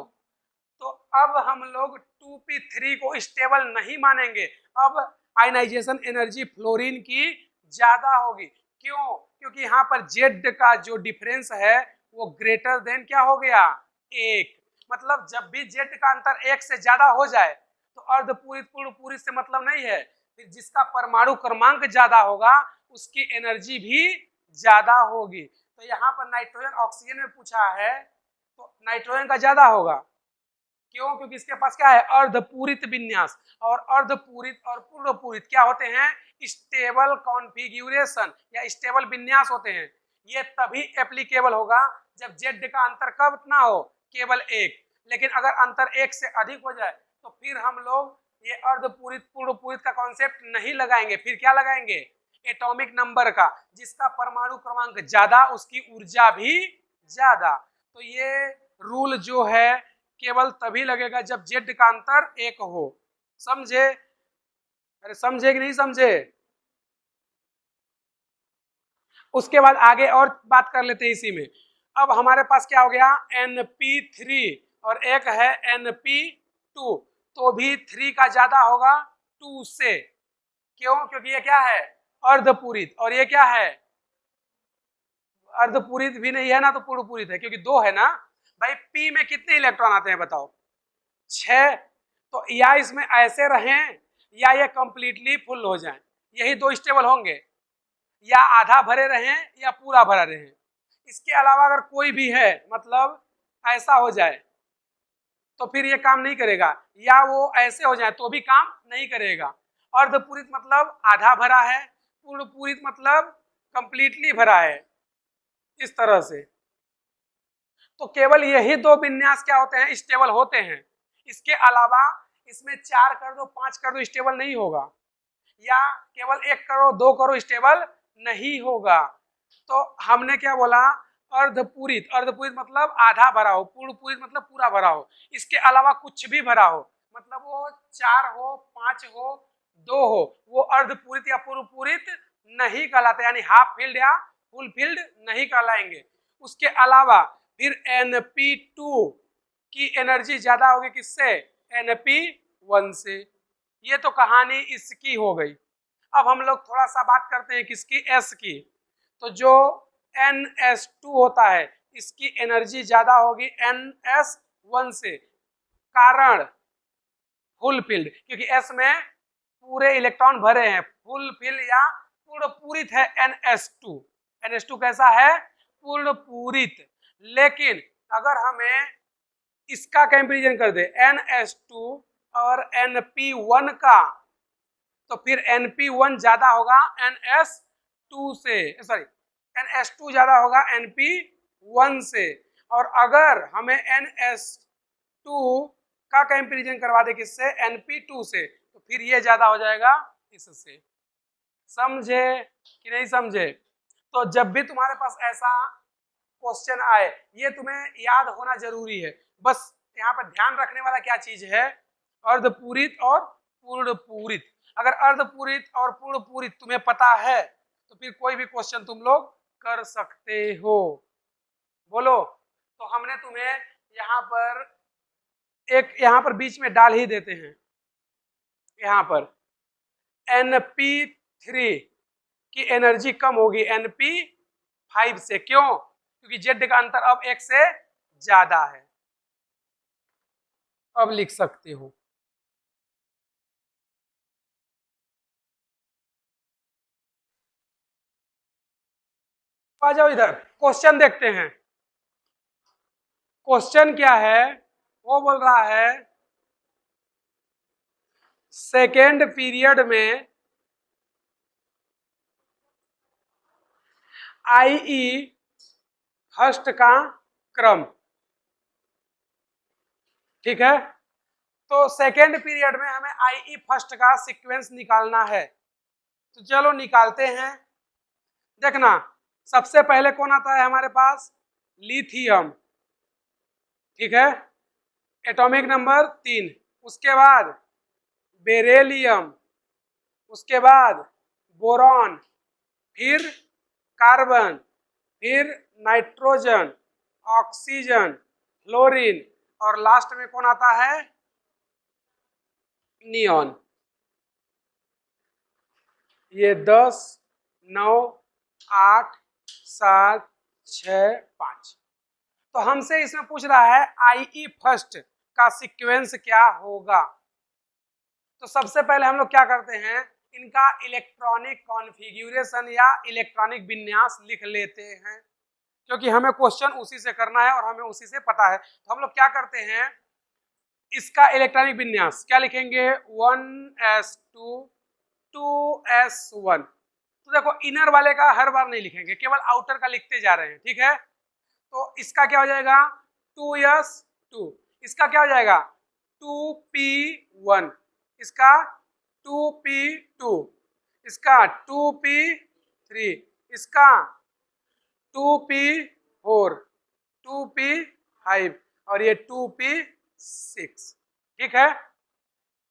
तो अब हम लोग 2p3 को स्टेबल नहीं मानेंगे, अब आयनाइजेशन एनर्जी फ्लोरीन की ज्यादा होगी। क्यों, क्योंकि यहाँ पर जेड का जो डिफरेंस है वो ग्रेटर देन क्या हो गया, 1। मतलब जब भी जेड का अंतर 1 से ज्यादा हो जाए तो अर्धपूरित पूर्ण पूरित से मतलब नहीं है, फिर जिसका परमाणु क्रमांक ज्यादा होगा उसकी एनर्जी भी ज्यादा होगी। तो यहाँ पर नाइट्रोजन ऑक्सीजन में पूछा है तो नाइट्रोजन का ज्यादा होगा। क्यों, क्योंकि इसके पास क्या है, अर्धपूरित विन्यास, और अर्धपूरित और पूर्ण पूरित क्या होते हैं, स्टेबल कॉन्फ़िगरेशन या स्टेबल विन्यास होते हैं। ये तभी एप्लीकेबल होगा जब जेड का अंतर कब ना हो, केवल 1। लेकिन अगर अंतर 1 से अधिक हो जाए तो फिर हम लोग ये अर्धपूरित पूर्ण पूरित का कॉन्सेप्ट नहीं लगाएंगे, फिर क्या लगाएंगे, एटॉमिक नंबर का, जिसका परमाणु क्रमांक ज्यादा उसकी ऊर्जा भी ज्यादा। तो ये रूल जो है केवल तभी लगेगा जब जेड का अंतर 1 हो, समझे। अरे समझे कि नहीं समझे। उसके बाद आगे और बात कर लेते हैं इसी में। अब हमारे पास क्या हो गया, Np3 और एक है Np2, तो भी 3 का ज्यादा होगा 2 से। क्यों, क्योंकि ये क्या है, अर्धपूरित, और ये क्या है, अर्धपूरित भी नहीं है ना तो पूर्ण पूरित है, क्योंकि 2 है ना। भाई P में कितने इलेक्ट्रॉन आते हैं बताओ, 6, तो या इसमें ऐसे रहें या ये कंप्लीटली फुल हो जाए, यही दो स्टेबल होंगे, या आधा भरे रहें या पूरा भरा रहे। इसके अलावा अगर कोई भी है मतलब ऐसा हो जाए तो फिर ये काम नहीं करेगा, या वो ऐसे हो जाए तो भी काम नहीं करेगा। अर्धपूरित मतलब आधा भरा है, पूर्ण पूरित मतलब कंप्लीटली भरा है, इस तरह से। तो केवल यही दो विन्यास क्या होते हैं, स्टेबल होते हैं। इसके अलावा इसमें 4 कर दो 5 कर दो स्टेबल नहीं होगा, या केवल 1 करो 2 करो स्टेबल नहीं होगा। तो हमने क्या बोला, अर्धपूरित, अर्धपूरित मतलब आधा भरा हो, पूर्ण पूरित मतलब पूरा भरा हो, इसके अलावा कुछ भी भरा हो, मतलब वो 4 हो 5 हो 2 हो, वो अर्धपूरित या पूर्ण पूरित नहीं कहलाते, यानी हाफ फील्ड या फुल फील्ड नहीं कहलाएंगे। उसके अलावा फिर Np2 की एनर्जी ज्यादा होगी किससे, Np1 से। ये तो कहानी इसकी हो गई। अब हम लोग थोड़ा सा बात करते हैं किसकी, S की। तो जो NS2 होता है इसकी एनर्जी ज्यादा होगी NS1 से, कारण फुल फील्ड, क्योंकि S में पूरे इलेक्ट्रॉन भरे हैं, फुल फील्ड या पूर्ण पूरित है NS2। NS2 कैसा है, पूर्ण पूरित। लेकिन अगर हमें इसका कंपैरिजन कर दे NS2 और Np1 का, तो फिर Np1 ज्यादा होगा NS2 से, सॉरी NS2 ज्यादा होगा Np1 से। और अगर हमें NS2 का कंपैरिजन करवा दे किससे, Np2 से, तो फिर ये ज्यादा हो जाएगा इससे। समझे कि नहीं समझे? तो जब भी तुम्हारे पास ऐसा क्वेश्चन आए, ये तुम्हें याद होना जरूरी है। बस यहाँ पर ध्यान रखने वाला क्या चीज है, अर्धपूरित और पूर्ण पूरित। अगर अर्धपूरित और पूर्ण पूरित तुम्हें पता है तो फिर कोई भी क्वेश्चन तुम लोग कर सकते हो। बोलो। तो हमने तुम्हें यहाँ पर एक, यहाँ पर बीच में डाल ही देते हैं, यहाँ पर Np3 की एनर्जी कम होगी Np5 से। क्यों? क्योंकि Z का अंतर अब 1 से ज्यादा है। अब लिख सकते हो। आ जाओ इधर, क्वेश्चन देखते हैं। क्वेश्चन क्या है, वो बोल रहा है सेकेंड पीरियड में IE फर्स्ट का क्रम, ठीक है। तो सेकेंड पीरियड में हमें IE फर्स्ट का सीक्वेंस निकालना है, तो चलो निकालते हैं। देखना, सबसे पहले कौन आता है हमारे पास, लिथियम, ठीक है, एटॉमिक नंबर 3। उसके बाद बेरिलियम, उसके बाद बोरॉन, फिर कार्बन, फिर नाइट्रोजन, ऑक्सीजन, फ्लोरीन, और लास्ट में कौन आता है, नियॉन। ये 10 9 8 7 6 5। तो हमसे इसमें पूछ रहा है IE फर्स्ट का सीक्वेंस क्या होगा। तो सबसे पहले हम लोग क्या करते हैं, इनका इलेक्ट्रॉनिक कॉन्फ़िगरेशन या इलेक्ट्रॉनिक विन्यास लिख लेते हैं, क्योंकि हमें क्वेश्चन उसी से करना है और हमें उसी से पता है। तो हम लोग क्या करते हैं, इसका इलेक्ट्रॉनिक विन्यास क्या लिखेंगे, 1s2 2s1। तो देखो इनर वाले का हर बार नहीं लिखेंगे, केवल आउटर का लिखते जा रहे हैं, ठीक है। तो इसका क्या हो जाएगा 2s2, इसका क्या हो जाएगा 2p1, इसका 2p2, इसका 2p3, इसका 2p4, 2p5 और ये 2p6, ठीक है।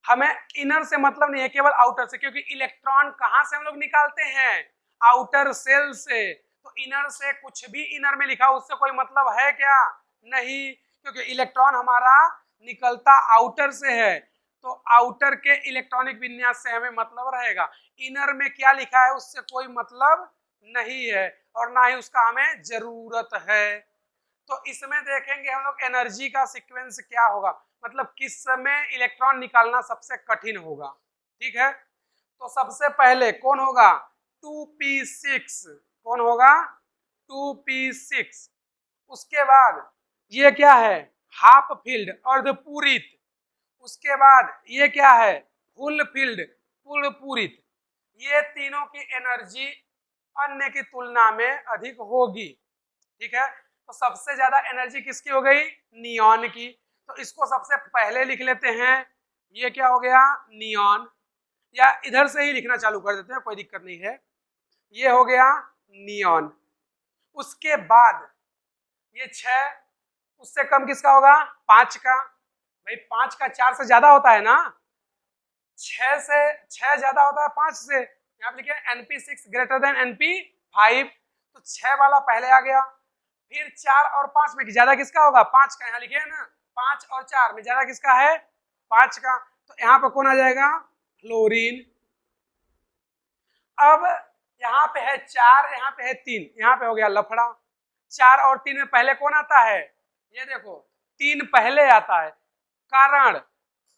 हमें इनर से मतलब नहीं है, केवल आउटर से, क्योंकि इलेक्ट्रॉन कहां से हम लोग निकालते हैं, आउटर सेल से। तो इनर से कुछ भी इनर में लिखा उससे कोई मतलब है क्या, नहीं, क्योंकि इलेक्ट्रॉन हमारा निकलता आउटर से है। तो आउटर के इलेक्ट्रॉनिक विन्यास से हमें मतलब रहेगा, इनर में क्या लिखा है उससे कोई मतलब नहीं है और ना ही उसका हमें जरूरत है। तो इसमें देखेंगे हम लोग एनर्जी का सीक्वेंस क्या होगा। मतलब किस समय इलेक्ट्रॉन निकालना सबसे कठिन होगा। ठीक है, तो सबसे पहले कौन होगा, 2p6, कौन होगा, 2p6। उसके बाद ये क्या है, हाफ फील्ड अर्धपूरित। उसके बाद ये क्या है, फुल फील्ड पूर्ण पूरित। ये तीनों की एनर्जी अन्य की तुलना में अधिक होगी। ठीक है, तो सबसे ज्यादा एनर्जी किसकी हो गई, नियॉन की। तो इसको सबसे पहले लिख लेते हैं, ये क्या हो गया, नियॉन, या इधर से ही लिखना चालू कर देते हैं, कोई दिक्कत नहीं है। ये हो गया नियॉन। उसके बाद ये 6, उससे कम किसका होगा, 5 का। भाई 5 का 4 से ज्यादा होता है ना, 6 ज्यादा होता है 5 से। यहाँ पे लिखे NP6 ग्रेटर देन NP5, तो 6 वाला पहले आ गया। फिर 4 और 5 में ज्यादा किसका होगा, 5 का। यहाँ लिखे है ना, 5 और 4 में ज्यादा किसका है, 5 का। तो यहाँ पे कौन आ जाएगा, फ्लोरीन। अब यहाँ पे है 4, यहाँ पे है 3, यहाँ पे हो गया लफड़ा। 4 और 3 में पहले कौन आता है, ये देखो 3 पहले आता है, कारण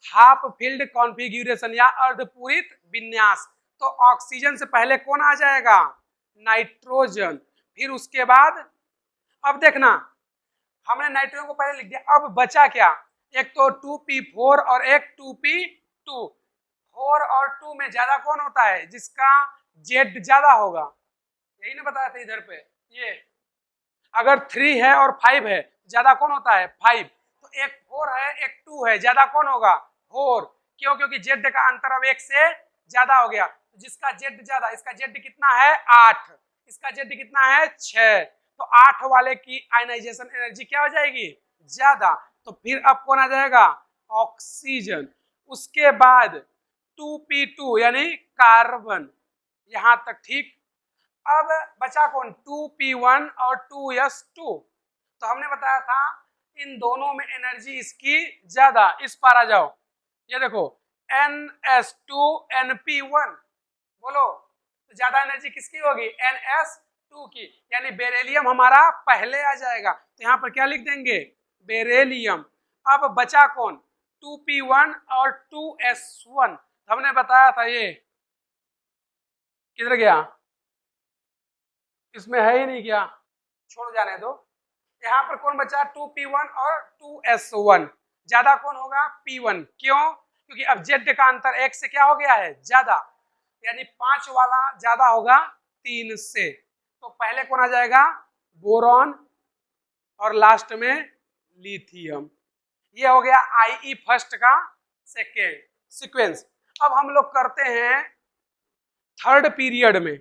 हाफ फील्ड कॉन्फ़िगरेशन या अर्धपूरित विन्यास। तो ऑक्सीजन से पहले कौन आ जाएगा, नाइट्रोजन। फिर उसके बाद अब देखना, हमने नाइट्रोजन को पहले लिख दिया, अब बचा क्या, एक तो 2p4 और एक 2p2। 4 और 2 में ज्यादा कौन होता है, जिसका जेड ज्यादा होगा, यही ना बताया था इधर पे। ये अगर 3 है और 5 है, ज्यादा कौन होता है, 5। तो एक 4 है एक 2 है, ज्यादा कौन होगा, 4। क्यों, क्योंकि जेड का अंतर अब 1 से ज्यादा हो गया। जिसका जेड ज्यादा, इसका जेड कितना है 8, इसका जेड कितना है 6, तो 8 वाले की आयनाइजेशन एनर्जी क्या हो जाएगी, ज्यादा। तो फिर अब कौन आ जाएगा, ऑक्सीजन। उसके बाद 2p2 यानी कार्बन, यहां तक ठीक। अब बचा कौन, 2p1 और 2s2। तो हमने बताया था इन दोनों में एनर्जी इसकी ज्यादा। इस पार आ जाओ, ये देखो NS2 NP1, बोलो तो ज्यादा एनर्जी किसकी होगी, NS2 की, यानी बेरिलियम हमारा पहले आ जाएगा। तो यहाँ पर क्या लिख देंगे, बेरिलियम। अब बचा कौन, 2p1 और 2s1। हमने बताया था ये किधर गया, इसमें है ही नहीं क्या, छोड़ जाने दो। यहाँ पर कौन बचा, 2p1 और 2s1। ज्यादा कौन होगा, p1। क्यों, क्योंकि अब जेड का अंतर 1 से क्या हो गया है, ज्यादा, यानी 5 वाला ज्यादा होगा 3 से। तो पहले कौन आ जाएगा, बोरॉन, और लास्ट में लिथियम। ये हो गया IE फर्स्ट का सेकेंड सीक्वेंस। अब हम लोग करते हैं थर्ड पीरियड में,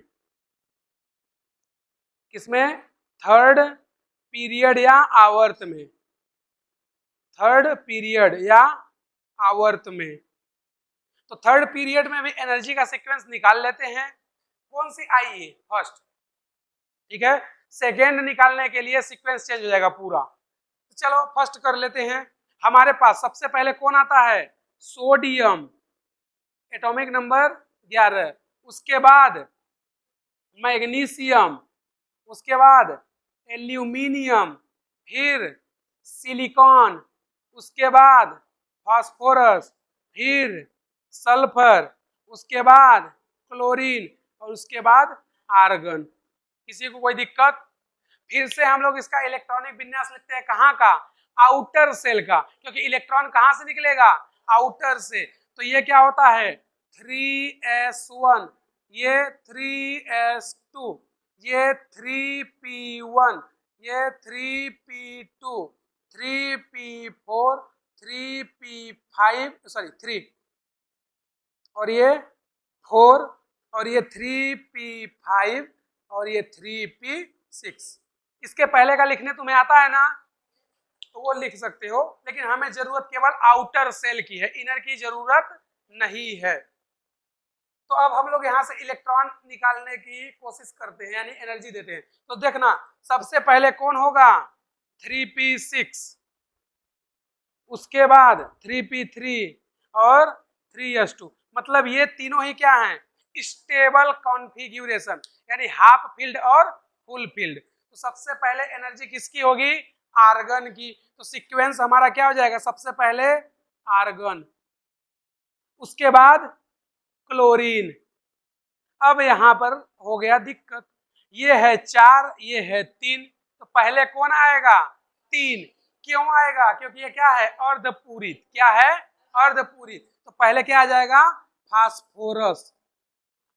किसमें, थर्ड पीरियड या आवर्त में, थर्ड पीरियड या आवर्त में। तो थर्ड पीरियड में भी एनर्जी का सीक्वेंस निकाल लेते हैं। कौन सी, IE फर्स्ट, ठीक है। सेकेंड निकालने के लिए सीक्वेंस चेंज हो जाएगा पूरा। तो चलो फर्स्ट कर लेते हैं। हमारे पास सबसे पहले कौन आता है, सोडियम, एटॉमिक नंबर 11। उसके बाद मैग्नीशियम, उसके बाद एल्यूमिनियम, फिर सिलिकॉन, उसके बाद फास्फोरस, फिर सल्फर, उसके बाद क्लोरीन, और उसके बाद आर्गन। किसी को कोई दिक्कत, फिर से हम लोग इसका इलेक्ट्रॉनिक विन्यास लिखते हैं, कहाँ का, आउटर सेल का, क्योंकि इलेक्ट्रॉन कहाँ से निकलेगा, आउटर से। तो ये क्या होता है, 3s1, ये 3s2, ये 3p1, ये 3p2, 3p4, 3p5, सॉरी 3, और ये 4, और ये 3p5, और ये 3p6। इसके पहले का लिखने तुम्हें आता है ना, तो वो लिख सकते हो, लेकिन हमें जरूरत केवल आउटर सेल की है, इनर की जरूरत नहीं है। तो अब हम लोग यहाँ से इलेक्ट्रॉन निकालने की कोशिश करते हैं, यानी एनर्जी देते हैं। तो देखना सबसे पहले कौन होगा, 3p6, उसके बाद 3p3 और 3s2। मतलब ये तीनों ही क्या हैं, स्टेबल कॉन्फ़िगरेशन, यानी हाफ फील्ड और फुल फील्ड। तो सबसे पहले एनर्जी किसकी होगी, आर्गन की। तो सीक्वेंस हमारा क्या हो जाएगा, सबसे पहले आर्गन, उसके बाद क्लोरीन। अब यहाँ पर हो गया दिक्कत, ये है 4, ये है 3, तो पहले कौन आएगा? 3। क्यों आएगा? क्योंकि ये क्या है? अर्धपूरित। क्या है? अर्धपूरित। तो पहले क्या आ जाएगा? फास्फोरस।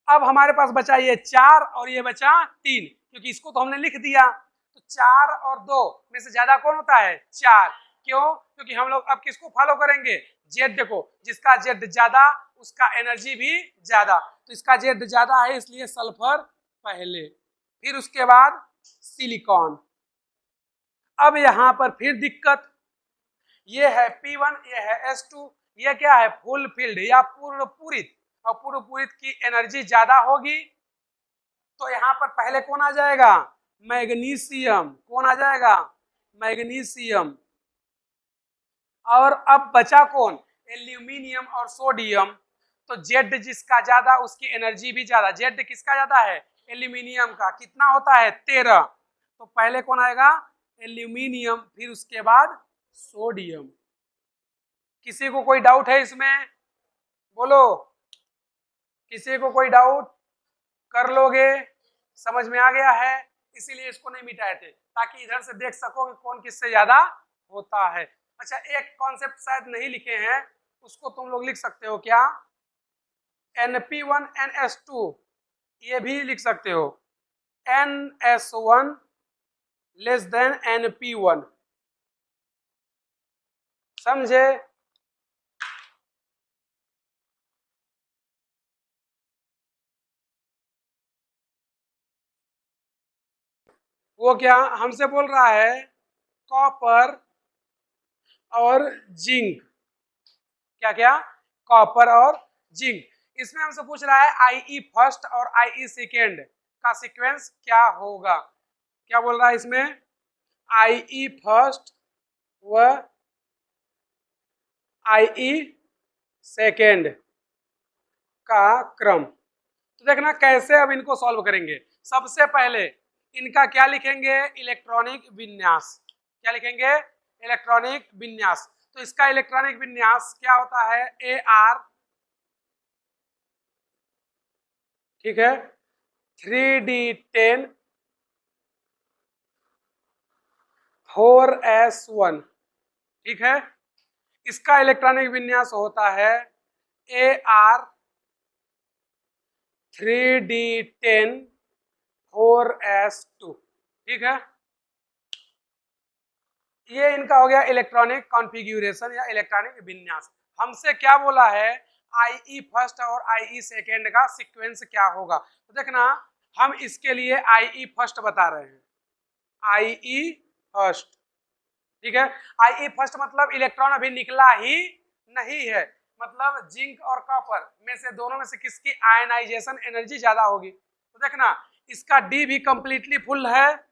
अब हमारे पास बचा ये 4 और ये बचा 3, क्योंकि इसको तो हमने लिख दिया। तो 4 और 2 में से ज्यादा कौन होता है? 4। क्यों? क्योंकि हम लोग अब किसको फॉलो करेंगे? जेड को। जिसका जेड ज्यादा उसका एनर्जी भी ज्यादा, तो इसका जेड ज्यादा है इसलिए सल्फर पहले, फिर उसके बाद सिलिकॉन। अब यहां पर फिर दिक्कत, ये है P1, ये है S2, ये क्या है? फुल फील्ड या पूर्ण पूरित, और पूर्ण पूरित की एनर्जी ज्यादा होगी, तो यहाँ पर पहले कौन आ जाएगा? मैग्नीशियम। कौन आ जाएगा? मैग्नीशियम। और अब बचा कौन? एल्यूमिनियम और सोडियम। तो जेड जिसका ज्यादा उसकी एनर्जी भी ज्यादा। जेड किसका ज्यादा है? एल्यूमिनियम का। कितना होता है? 13। तो पहले कौन आएगा? एल्यूमिनियम, फिर उसके बाद सोडियम। किसी को कोई डाउट है इसमें? बोलो, किसी को कोई डाउट? कर लोगे? समझ में आ गया है? इसीलिए इसको नहीं मिटाए थे, ताकि इधर से देख सको कि कौन किससे ज्यादा होता है। अच्छा, एक कॉन्सेप्ट शायद नहीं लिखे हैं, उसको तुम लोग लिख सकते हो क्या? NP1 NS2, ये भी लिख सकते हो। NS1 less than NP1। समझे? वो क्या हमसे बोल रहा है? कॉपर और जिंक। क्या क्या? कॉपर और जिंक। इसमें हमसे पूछ रहा है आईई फर्स्ट और आईई सेकेंड का सीक्वेंस क्या होगा। क्या बोल रहा है इसमें? आईई फर्स्ट व आईई सेकेंड का क्रम। तो देखना कैसे अब इनको सॉल्व करेंगे। सबसे पहले इनका क्या लिखेंगे? इलेक्ट्रॉनिक विन्यास। क्या लिखेंगे? इलेक्ट्रॉनिक विन्यास। तो इसका इलेक्ट्रॉनिक विन्यास क्या होता है? AR, ठीक है, 3D10 4S1, ठीक है। इसका इलेक्ट्रॉनिक विन्यास होता है AR 3D10 4S2, ठीक है। ये इनका हो गया इलेक्ट्रॉनिक कॉन्फ़िगरेशन या इलेक्ट्रॉनिक विन्यास। हमसे क्या बोला है? आईई फर्स्ट और आईई सेकेंड का सीक्वेंस क्या होगा। तो देखना, हम इसके लिए आईई फर्स्ट बता रहे हैं। आईई फर्स्ट, ठीक है। आईई फर्स्ट मतलब इलेक्ट्रॉन अभी निकला ही नहीं है, मतलब जिंक और कॉपर में से दोनों में से किसकी आयनाइजेशन एनर्जी ज्यादा होगी। तो देखना, इसका डी भी कंप्लीटली फुल है,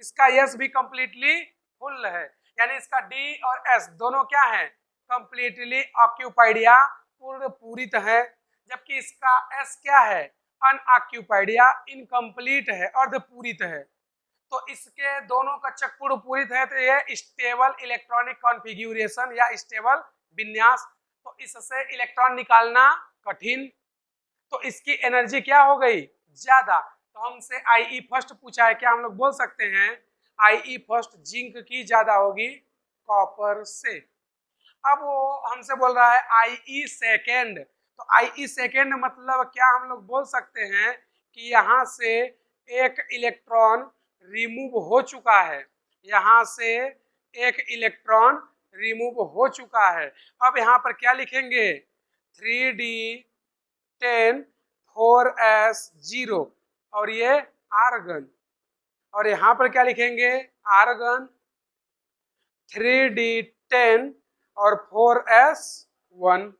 इसका एस भी कंप्लीटली फुल है, यानी इसका डी और एस दोनों क्या है? कंप्लीटली ऑक्यूपाइड या पूर्ण पूरित है। जबकि इसका एस क्या है? अनऑक्यूपाइड या इनकम्प्लीट है, अर्धपूरित है। तो इसके दोनों का चक्र पूर्ण पूरित है, तो ये स्टेबल इलेक्ट्रॉनिक कॉन्फ़िगरेशन या स्टेबल विन्यास। तो इससे इलेक्ट्रॉन निकालना कठिन, तो इसकी एनर्जी क्या हो गई? ज्यादा। तो हमसे आईई फर्स्ट पूछा है, क्या हम लोग बोल सकते हैं आईई फर्स्ट जिंक की ज्यादा होगी कॉपर से। अब वो हमसे बोल रहा है आईई सेकेंड। तो आईई सेकेंड मतलब क्या हम लोग बोल सकते हैं कि यहाँ से एक इलेक्ट्रॉन रिमूव हो चुका है, यहाँ से एक इलेक्ट्रॉन रिमूव हो चुका है। अब यहाँ पर क्या लिखेंगे? 3D10 4S0, और ये आर्गन। और यहाँ पर क्या लिखेंगे? आर्गन 3D10 और 4S1।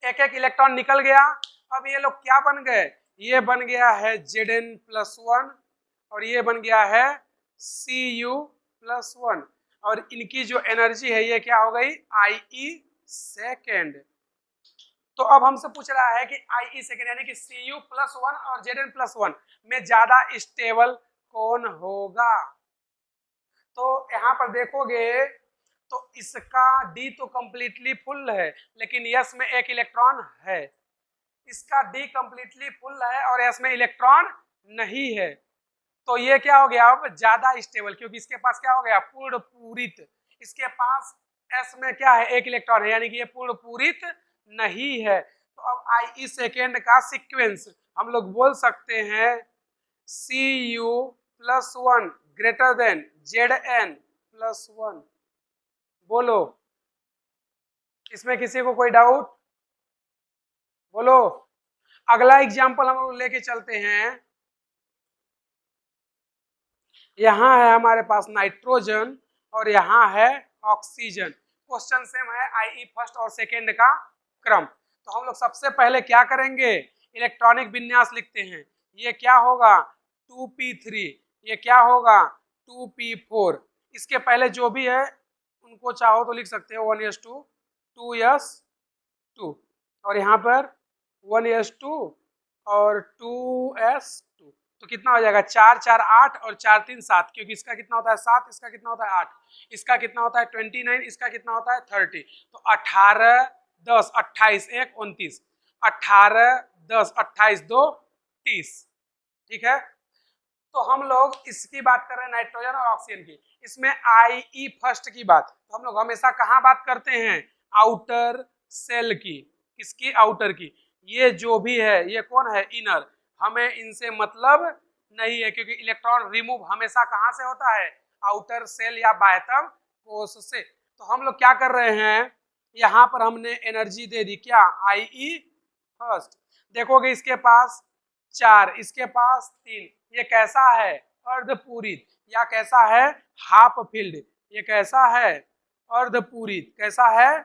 एक एक इलेक्ट्रॉन निकल गया। अब ये लोग क्या बन गए? ये बन गया है Zn+1 और ये बन गया है Cu+1, और इनकी जो एनर्जी है ये क्या हो गई? IE second. तो अब हमसे पूछ रहा है कि आईई सेकेंड यानी कि Cu+1 और Zn+1 में ज्यादा स्टेबल कौन होगा। तो यहाँ पर देखोगे तो इसका डी तो कंप्लीटली फुल है, लेकिन यस में एक इलेक्ट्रॉन है। इसका डी कंप्लीटली फुल है और एस में इलेक्ट्रॉन नहीं है। तो ये क्या हो गया अब ज्यादा स्टेबल, क्योंकि इसके पास क्या हो गया पूर्ण पूरित। इसके पास एस में क्या है एक इलेक्ट्रॉन है, यानी कि ये पूर्ण पूरित नहीं है। तो अब आई सेकेंड का सीक्वेंस हम लोग बोल सकते हैं Cu+1 ग्रेटर देन Zn+1। बोलो, इसमें किसी को कोई डाउट? बोलो। अगला एग्जांपल हम लोग लेके चलते हैं। यहाँ है हमारे पास नाइट्रोजन और यहाँ है ऑक्सीजन। क्वेश्चन सेम है, आई फर्स्ट और सेकेंड का क्रम। तो हम लोग सबसे पहले क्या करेंगे, इलेक्ट्रॉनिक विन्यास लिखते हैं। ये क्या होगा 2p3, ये क्या होगा 2p4। इसके पहले जो भी है उनको चाहो तो लिख सकते हो 1s2 2s2 और यहाँ पर 1s2 और 2s2। तो कितना हो जाएगा 4 4 8 और 4 3 7, क्योंकि इसका कितना होता है 7, इसका कितना होता है 8, इसका कितना होता है 29, इसका कितना होता है 30। तो 18 10 28 1 29, 18 10 28 2 30। ठीक है, तो हम लोग इसकी बात कर रहे हैं नाइट्रोजन और ऑक्सीजन की। इसमें आई फर्स्ट की बात, तो हम लोग हमेशा कहाँ बात करते हैं आउटर सेल की। किसकी? आउटर की। ये जो भी है ये कौन है इनर, हमें इनसे मतलब नहीं है, क्योंकि इलेक्ट्रॉन रिमूव हमेशा कहाँ से होता है आउटर सेल या बाह्यतम कोश से। तो हम लोग क्या कर रहे हैं, यहाँ पर हमने एनर्जी दे दी क्या आई फर्स्ट। देखोगे इसके पास 4, इसके पास 3, ये कैसा है अर्धपूरित या कैसा है हाफ फिल्ड। ये कैसा है अर्धपूरित, कैसा है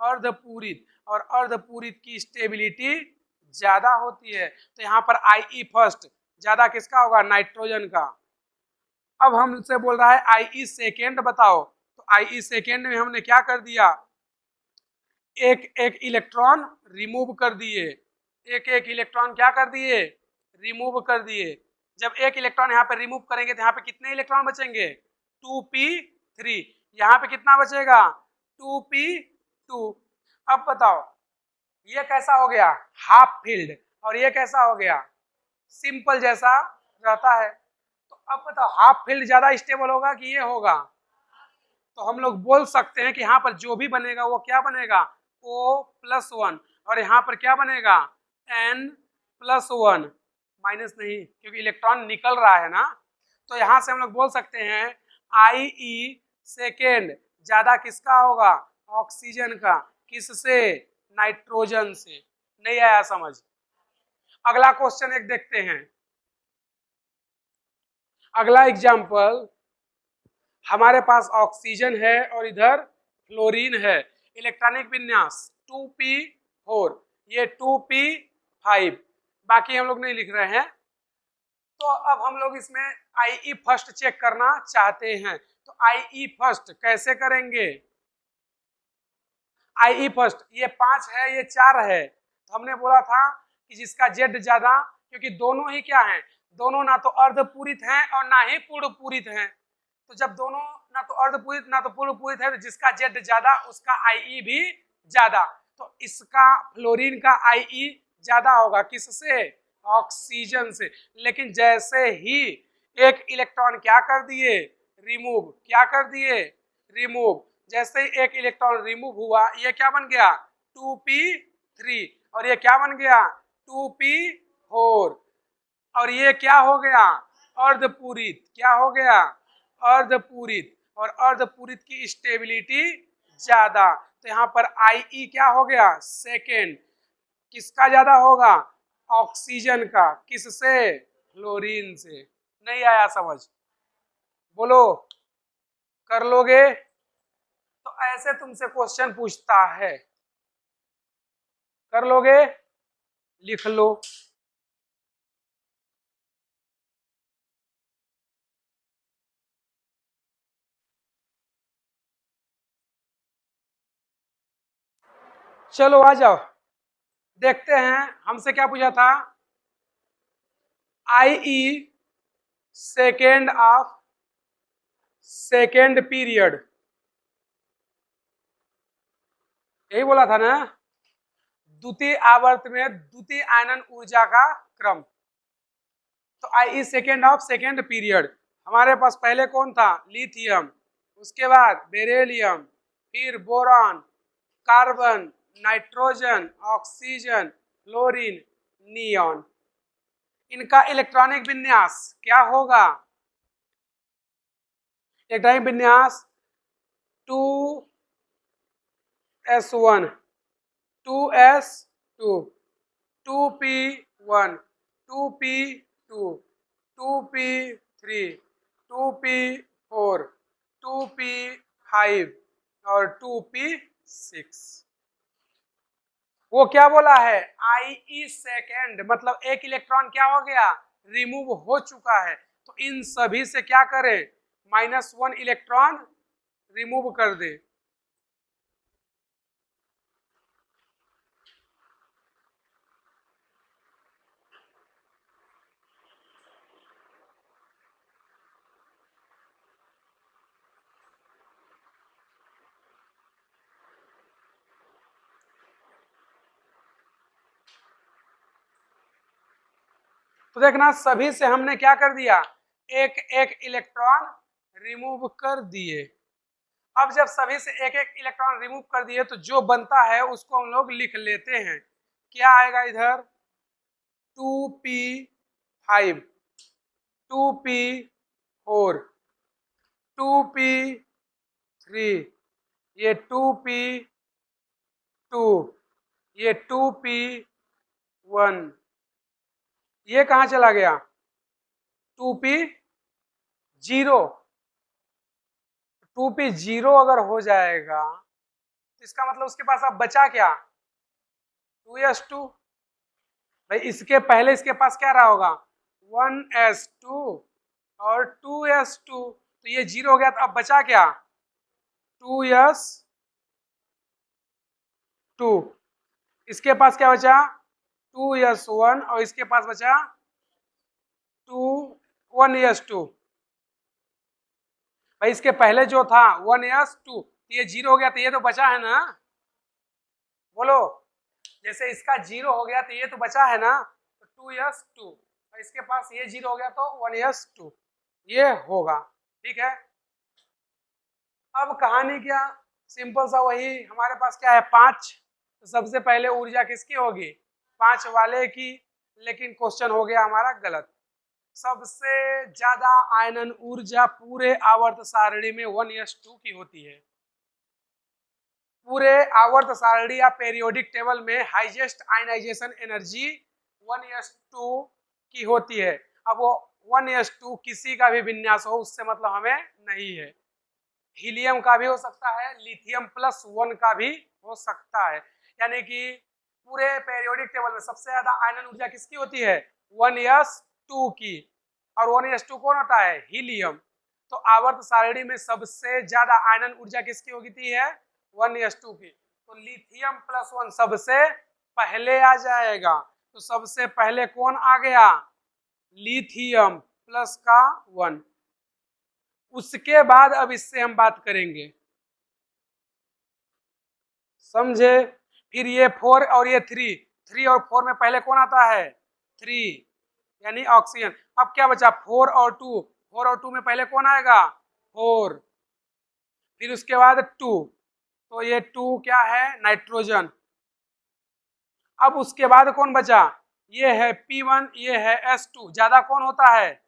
अर्धपूरित, और अर्धपूरित की स्टेबिलिटी ज्यादा होती है। तो यहाँ पर आई फर्स्ट ज्यादा किसका होगा नाइट्रोजन का। अब हमसे बोल रहा है आई सेकेंड बताओ, तो आई सेकेंड में हमने क्या कर दिया एक एक इलेक्ट्रॉन रिमूव कर दिए, एक एक इलेक्ट्रॉन क्या कर दिए रिमूव कर दिए। जब एक इलेक्ट्रॉन यहाँ पे रिमूव करेंगे तो यहाँ पे कितने इलेक्ट्रॉन बचेंगे 2p3, यहाँ पे कितना बचेगा 2p2। अब बताओ ये कैसा हो गया हाफ फील्ड और ये कैसा हो गया सिंपल जैसा रहता है। तो अब बताओ हाफ फील्ड ज्यादा स्टेबल होगा कि ये होगा, तो हम लोग बोल सकते हैं कि यहाँ पर जो भी बनेगा वो क्या बनेगा O+1 और यहाँ पर क्या बनेगा N+1 माइनस नहीं, क्योंकि इलेक्ट्रॉन निकल रहा है ना। तो यहाँ से हम लोग बोल सकते हैं आई सेकेंड ज्यादा किसका होगा ऑक्सीजन का, किससे नाइट्रोजन से। नहीं आया समझ? अगला क्वेश्चन एक देखते हैं। अगला एग्जाम्पल, हमारे पास ऑक्सीजन है और इधर फ्लोरीन है। इलेक्ट्रॉनिक विन्यास 2p4, ये 2p5, बाकी हम लोग नहीं लिख रहे हैं। तो अब हम लोग इसमें आई फर्स्ट चेक करना चाहते हैं। तो आई फर्स्ट कैसे करेंगे, आई फर्स्ट ये 5 है ये 4 है, तो हमने बोला था कि जिसका जेड ज्यादा, क्योंकि दोनों ही क्या है दोनों ना तो अर्धपूरित हैं और ना ही पूर्ण पूरित हैं। तो जब दोनों ना तो अर्धपूरित ना तो पूर्ण पूरित है तो जिसका जेड ज्यादा उसका आई भी ज्यादा। तो इसका फ्लोरीन का आई ज्यादा होगा किससे ऑक्सीजन से। लेकिन जैसे ही एक इलेक्ट्रॉन क्या कर दिए रिमूव, क्या कर दिए रिमूव, जैसे ही एक इलेक्ट्रॉन रिमूव हुआ ये क्या बन गया 2p3 और ये क्या बन गया 2p4 और ये क्या हो गया अर्धपूरित, क्या हो गया अर्धपूरित, और अर्धपूरित की स्टेबिलिटी ज्यादा। तो यहाँ पर आई क्या हो गया सेकेंड, किसका ज्यादा होगा ऑक्सीजन का, किससे फ्लोरीन से। नहीं आया समझ? बोलो कर लोगे? तो ऐसे तुमसे क्वेश्चन पूछता है, कर लोगे? लिख लो। चलो आ जाओ देखते हैं हमसे क्या पूछा था। आई सेकेंड ऑफ सेकेंड पीरियड, यही बोला था ना, द्वितीय आवर्त में द्वितीय आयनन ऊर्जा का क्रम। तो आई सेकेंड ऑफ सेकेंड पीरियड, हमारे पास पहले कौन था, लिथियम, उसके बाद बेरिलियम, फिर boron, carbon, nitrogen, oxygen, chlorine, neon. इनका इलेक्ट्रॉनिक विन्यास क्या होगा, इलेक्ट्रॉनिक विन्यास 2s1, 2s2, 2p1, 2p2, 2p3, 2p4, 2p5 और 2p6। वो क्या बोला है, आई सेकेंड, मतलब एक इलेक्ट्रॉन क्या हो गया, रिमूव हो चुका है। तो इन सभी से क्या करें, -1 इलेक्ट्रॉन रिमूव कर दे। तो देखना सभी से हमने क्या कर दिया, एक एक इलेक्ट्रॉन रिमूव कर दिए। अब जब सभी से एक एक इलेक्ट्रॉन रिमूव कर दिए तो जो बनता है उसको हम लोग लिख लेते हैं। क्या आएगा इधर, 2p5, 2p4, 2p3, ये 2p2, ये 2p1, ये कहाँ चला गया, 2p0। 2p0 अगर हो जाएगा तो इसका मतलब उसके पास अब बचा क्या, 2s2। भाई इसके पहले इसके पास क्या रहा होगा, 1s2 और 2s2, तो ये 0 हो गया, तो अब बचा क्या, 2s2। इसके पास क्या बचा, 2s1 और इसके पास बचा 1s2। भाई इसके पहले जो था 1s2, ये 0 हो गया, तो ये तो बचा है ना, बोलो। जैसे इसका 0 हो गया तो ये तो बचा है ना, तो 2s2, और इसके पास ये 0 हो गया तो 1s2, ये होगा। ठीक है, अब कहानी क्या, सिंपल सा वही, हमारे पास क्या है 5, तो सबसे पहले ऊर्जा किसकी होगी, 5 वाले की। लेकिन क्वेश्चन हो गया हमारा गलत। सबसे ज्यादा आयनन ऊर्जा पूरे आवर्त सारणी में 1s2 की होती है। पूरे आवर्त सारणी या पेरियोडिक टेबल में हाईएस्ट आयनाइजेशन एनर्जी 1s2 की होती है। अब वो 1s2 किसी का भी विन्यास हो, उससे मतलब हमें नहीं है। हीलियम का भी हो सकता है, लिथियम +1 का भी हो सकता है। यानी कि पूरे पेरियोडिक टेबल में सबसे ज्यादा आयनन ऊर्जा किसकी होती है, 1s2 की। और 1s2 कौन होता है, हीलियम। तो आवर्त सारणी में सबसे ज्यादा आयनन ऊर्जा किसकी होती है, 1s2 की। तो लिथियम +1 सबसे पहले आ जाएगा। तो सबसे पहले कौन आ गया, लिथियम प्लस का 1। उसके बाद अब इससे हम बात करेंगे, समझे। फिर ये 4 और ये 3, 3 और 4 में पहले कौन आता है, 3, यानी ऑक्सीजन। अब क्या बचा, 4 और 2, 4 और 2 में पहले कौन आएगा, 4, फिर उसके बाद 2, तो ये 2 क्या है, नाइट्रोजन। अब उसके बाद कौन बचा, ये है P1, ये है S2। ज्यादा कौन होता है,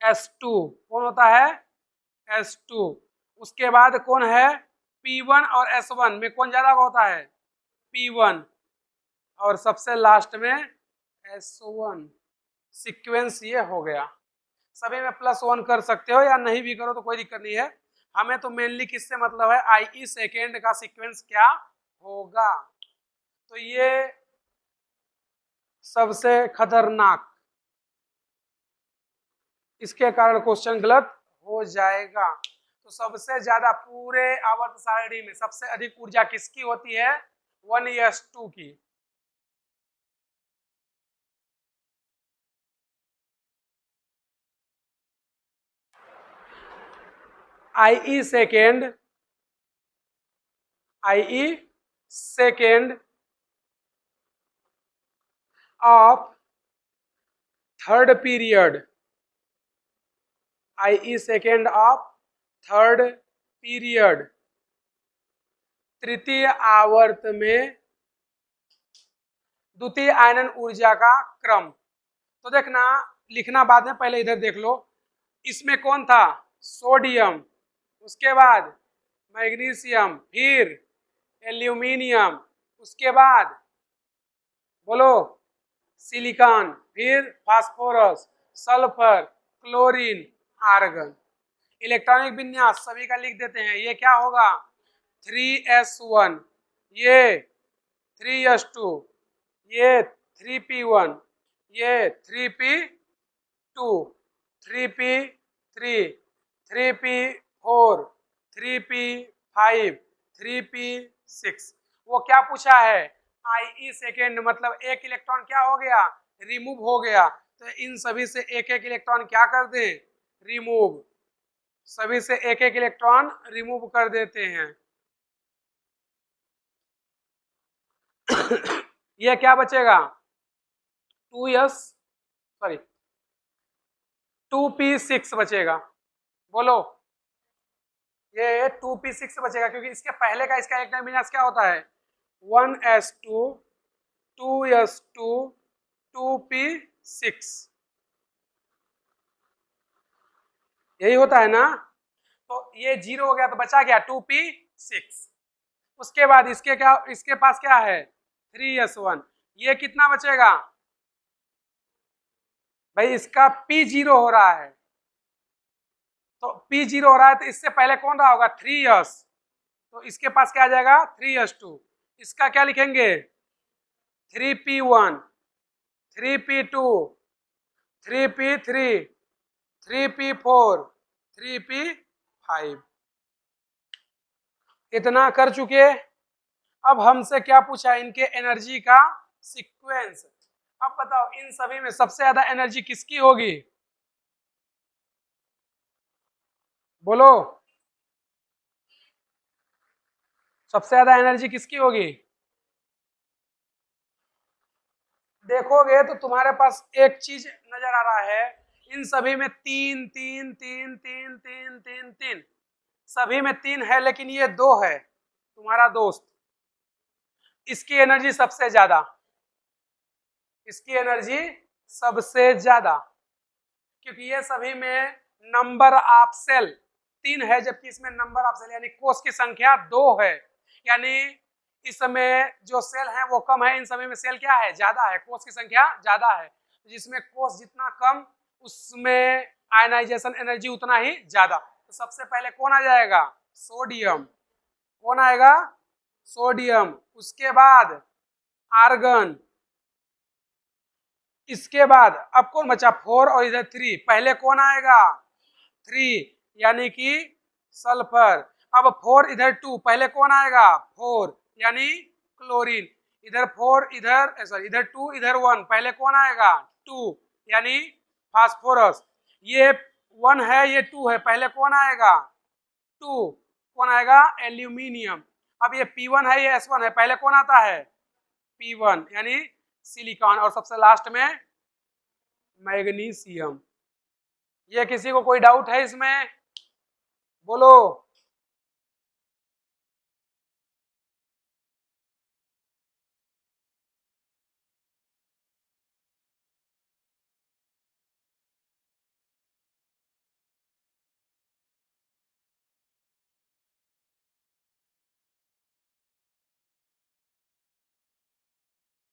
S2। कौन होता है, S2। उसके बाद कौन है, P1 और S1 में कौन ज्यादा होता है, P1। और सबसे लास्ट में S1। सीक्वेंस ये हो गया। सभी में +1 कर सकते हो या नहीं भी करो तो कोई दिक्कत नहीं है। हमें तो मेनली किससे मतलब है, आई सेकेंड का सीक्वेंस क्या होगा। तो ये सबसे खतरनाक, इसके कारण क्वेश्चन गलत हो जाएगा। तो सबसे ज्यादा पूरे आवर्त सारणी में सबसे अधिक ऊर्जा किसकी होती है, 1s2 की। I second IE second of third period, IE second of third period, तृतीय आवर्त में द्वितीय आयनन ऊर्जा का क्रम। तो देखना, लिखना बाद में, पहले इधर देख लो। इसमें कौन था? सोडियम, उसके बाद मैग्नीशियम, फिर एल्यूमिनियम, उसके बाद बोलो सिलिकॉन, फिर phosphorus, sulphur, chlorine, argon. Electronic विन्यास सभी का लिख देते हैं। ये क्या होगा? 3s1, ये 3s2, ये 3p1, ये 3p2, 3p3, 3p4, 3p5, 3p6। वो क्या पूछा है? IE सेकेंड, मतलब एक इलेक्ट्रॉन क्या हो गया? रिमूव हो गया। तो इन सभी से एक एक इलेक्ट्रॉन क्या कर दें? रिमूव। सभी से एक एक इलेक्ट्रॉन रिमूव कर देते हैं। ये क्या बचेगा? 2p6 बचेगा। बोलो, ये 2p6 बचेगा, क्योंकि इसके पहले का इसका इलेक्ट्रॉन विन्यास क्या होता है? 1s2, 2s2, 2p6, यही होता है ना। तो ये 0 हो गया तो बचा गया 2p6। उसके बाद इसके क्या, इसके पास क्या है? 3s1। ये कितना बचेगा भाई? इसका p0 हो रहा है, तो p0 हो रहा है, तो इससे पहले कौन रहा होगा? 3s। तो इसके पास क्या आ जाएगा? 3s2। इसका क्या लिखेंगे? 3p1, 3p2, 3p3, 3p4, 3p5। इतना कर चुके। अब हमसे क्या पूछा? इनके एनर्जी का सीक्वेंस। अब बताओ, इन सभी में सबसे ज्यादा एनर्जी किसकी होगी? बोलो, सबसे ज्यादा एनर्जी किसकी होगी? देखोगे तो तुम्हारे पास एक चीज नजर आ रहा है, इन सभी में तीन तीन तीन तीन तीन तीन तीन, सभी में तीन है, लेकिन ये दो है। तुम्हारा दोस्त, इसकी एनर्जी सबसे ज्यादा, इसकी एनर्जी सबसे ज्यादा, क्योंकि ये सभी में नंबर ऑफ सेल तीन है, जबकि इसमें नंबर ऑफ सेल यानी कोष की संख्या 2 है। यानी इसमें जो सेल है वो कम है, इन सभी में सेल क्या है? ज्यादा है, कोष की संख्या ज्यादा है। जिसमें कोष जितना कम, उसमें आयनाइजेशन एनर्जी उतना ही ज्यादा। तो सबसे पहले कौन आ जाएगा? सोडियम। कौन आएगा? सोडियम। उसके बाद आर्गन। इसके बाद अब कौन बचा? 4 और इधर 3। पहले कौन आएगा? 3, यानी कि सल्फर। अब 4 इधर 2, पहले कौन आएगा? 4, यानी क्लोरीन। इधर 4, इधर सॉरी, इधर 2, इधर 1, पहले कौन आएगा? 2, यानी फास्फोरस। ये 1 है, ये 2 है, पहले कौन आएगा? 2, कौन आएगा? एल्यूमिनियम। अब ये P1 है, ये S1 है, पहले कौन आता है? P1, यानी सिलिकॉन। और सबसे लास्ट में मैग्नीशियम। ये किसी को कोई डाउट है इसमें? बोलो।